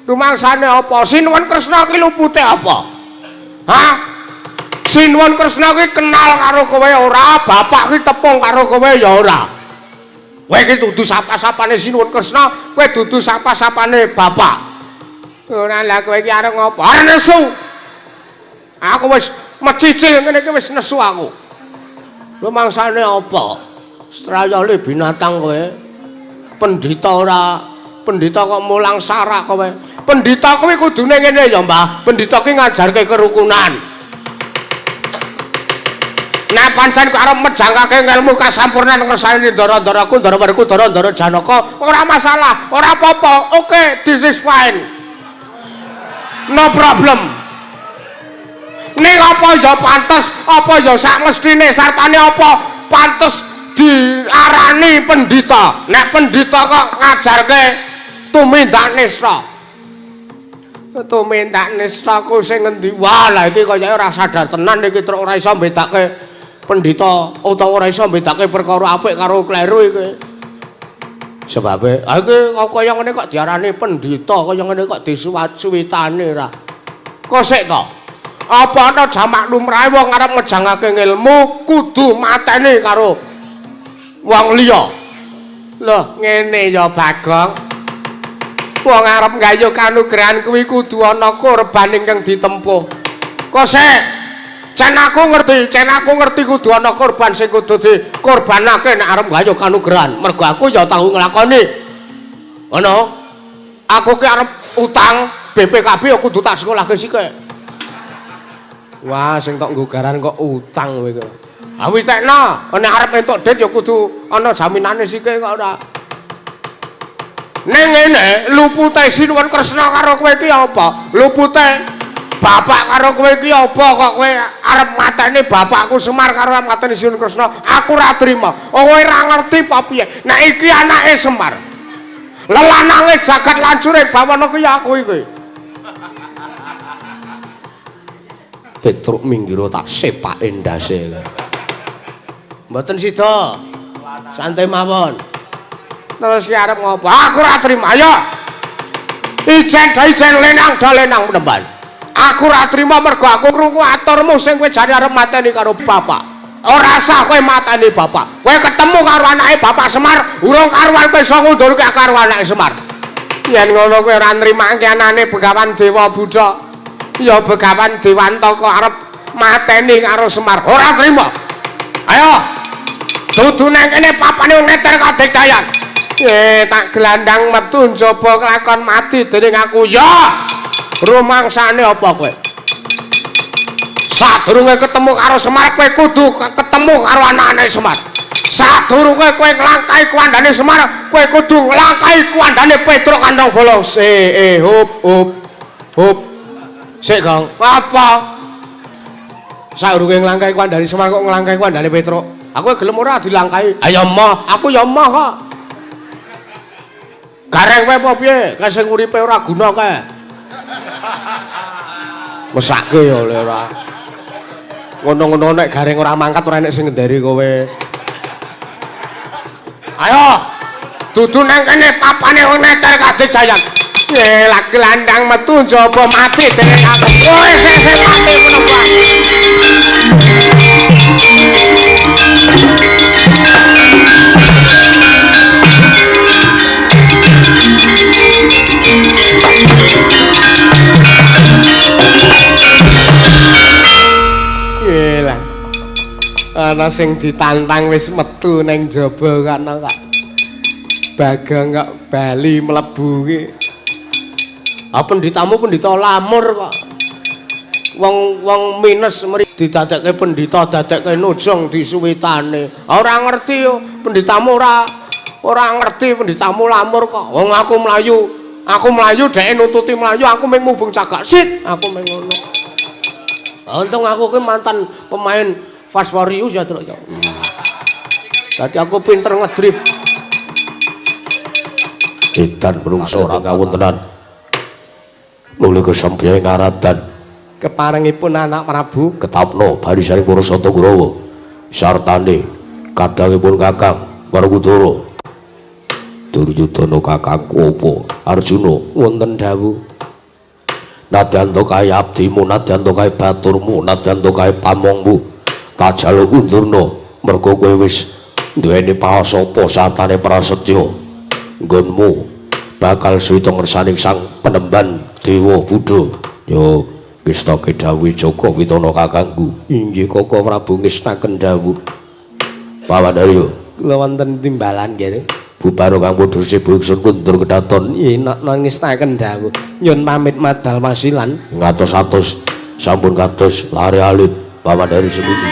Rumangsane apa? Sinuwun Kresna ki lupute apa? Hah? Sinuwun Kresna ki kenal karo kowe ora, bapak ki tepung karo kowe ya ora. Kowe ki dudu sapa-sapane Sinuwun Kresna, kowe dudu sapa-sapane bapak. Ora lah kowe iki arep ngopo? Arep nesu. Aku wis mecicil ngene iki wis nesu aku. Rumangsane apa? Strayale binatang kowe. Pendhita ora, pendhita kok mulang sarak kowe. Pendhita kuwi kudune ngene ya, Mbah. Pendhita ki ngajarke kerukunan. Nek pancen kok arep mejangake ilmu kasampurnan ngersani ndara-ndaraku, ndara-ndaraku, ndara-ndara Janaka, ora masalah, ora apa-apa. Oke, this is fine. No problem. Ning apa ya pantes, apa ya sak mestine sartane apa pantes diarani pendhita. Nek pendhita kok ngajarke tumindak nista. Tumindak nista ku sing ngendi? Wah, lah iki kaya ora sadar tenan iki truk ora iso mbedake pendhita utawa ora iso mbedake perkara apik karo kleru iki. Sebabe, iki kaya ngene kok diarani pendhita, kaya ngene kok disuwitane ra. Kok sik to? Apa ana jamak lumrahe wong arep ngejangake ilmu kudu mateni karo wong liya. Lho, ngene ya Bagong. Wong arep nggayuh kanugrahan kuwi kudu ana korban ingkang ditempuh. Kok sik? Cen aku ngerti kudu ana korban sing kudu dikorbanake nek arep nggayuh kanugrahan. Mergo aku ya tau nglakoni. Ngono. Aku ki arep utang BPKB ya kudu tak sekolahke sithik. Wah, sing tok nggogaran kok utang kowe kok. Ha witekno, nek arep entuk dit ya kudu ana jaminane sithik kok ora. Ning ngene, lupute Sinuwun Kresna karo kowe iki apa? Lupute bapak karo kowe iki apa kok kowe arep mateni bapakku Semar karo mateni Sinuwun Kresna? Aku ora trima. Kowe ora ngerti apa piye? Nek iki anake Semar. Lelanange jagat lancure bawana kuwi aku iki. Petruk minggiro tak sepake ndase. Mboten sida. Santai mawon. Terus ki arep ngopo? Aku ora trima. Ayo. Ijen da ijen lenang da lenang penemban. Aku ora trima mergo aku krungu aturmu sing kowe jare arep mateni karo bapak. Ora sah kowe mateni bapak. Kowe ketemu karo anake Bapak Semar, urung karuan kowe iso ngundurke karo anake Semar. Yen ngono kowe ora nrimake anane Begawan Dewa Buddha. Ya Begawan Dewanta kok arep mateni karo Semar. Ora trima. Ayo. Dudu nang kene papane neter kadekdayan. Tak gelandang metu njaba kelakon mati dening aku ya. Rumangsane apa kowe? Sadurunge ketemu karo Semar kowe kudu ketemu karo anak-anake Semar. Sadurunge kowe nglangkahi kuandane Semar, kowe kudu nglangkahi kuandane Petruk Kandang Bolong. Hop. Sik, Gong. Apa? Sadurunge nglangkahi kuandane Semar kok nglangkahi kuandane Petruk. Aku gelem ora dilangkahi. Ayo moh, aku ya moh kok. Gareng kowe apa piye? Kae sing uripe ora guna kae. Mesake ya oleh ora. Ngono-ngono nek gareng ora mangkat ora enek sing ngendari kowe. Ayo. Dudu nang kene papane wong neter kadekdayan. Lagi landang metu njaba mati dening aku. Kowe sesek mati menapa? Gila. Ana sing ditantang wis metu ning jaba kana kok. Bagong kok bali mlebu ki. Pendhitamu pendhita lamur kok. Wong minus mriki didadekke pendhita dadekke nujung disuwitane. Ora ngerti yo, pendhitamu ora ngerti pendhitamu lamur kok. Wong aku mlayu dheke nututi mlayu, aku mung mubung cagak sit, aku mung ngono. Untung aku ki mantan pemain Fast Furious ya, Truk. Dadi aku pinter ngedrift. Edan menungso ora kawontenan. Mulih kesampeyan ngaratan keparengipun anak Prabu ketapno barisaning para Sata Kurawa sartane kadangipun Kakang Werkudara. Duryudana kakangku apa Arjuna wonten dawuh nadyanto kae abdimu nadyanto kae baturmu nadyanto kae pamongmu tak jaluk undurna merga kowe wis duweni paoso apa satane prasetya nggonmu bakal suwita ngersaning sang penemban dewa Buddha yo ngestake dawuh Jaka Witana kakangku inggih Koko Prabu ngestaken dawuh Pawandarya kula wonten timbalan kene Buparo kang padha sibuk ingsun kundur kedaton enak ngestaken dawuh nyun pamit madal wasilan ngatos-atos sampun kados lare alit Pawandarya semini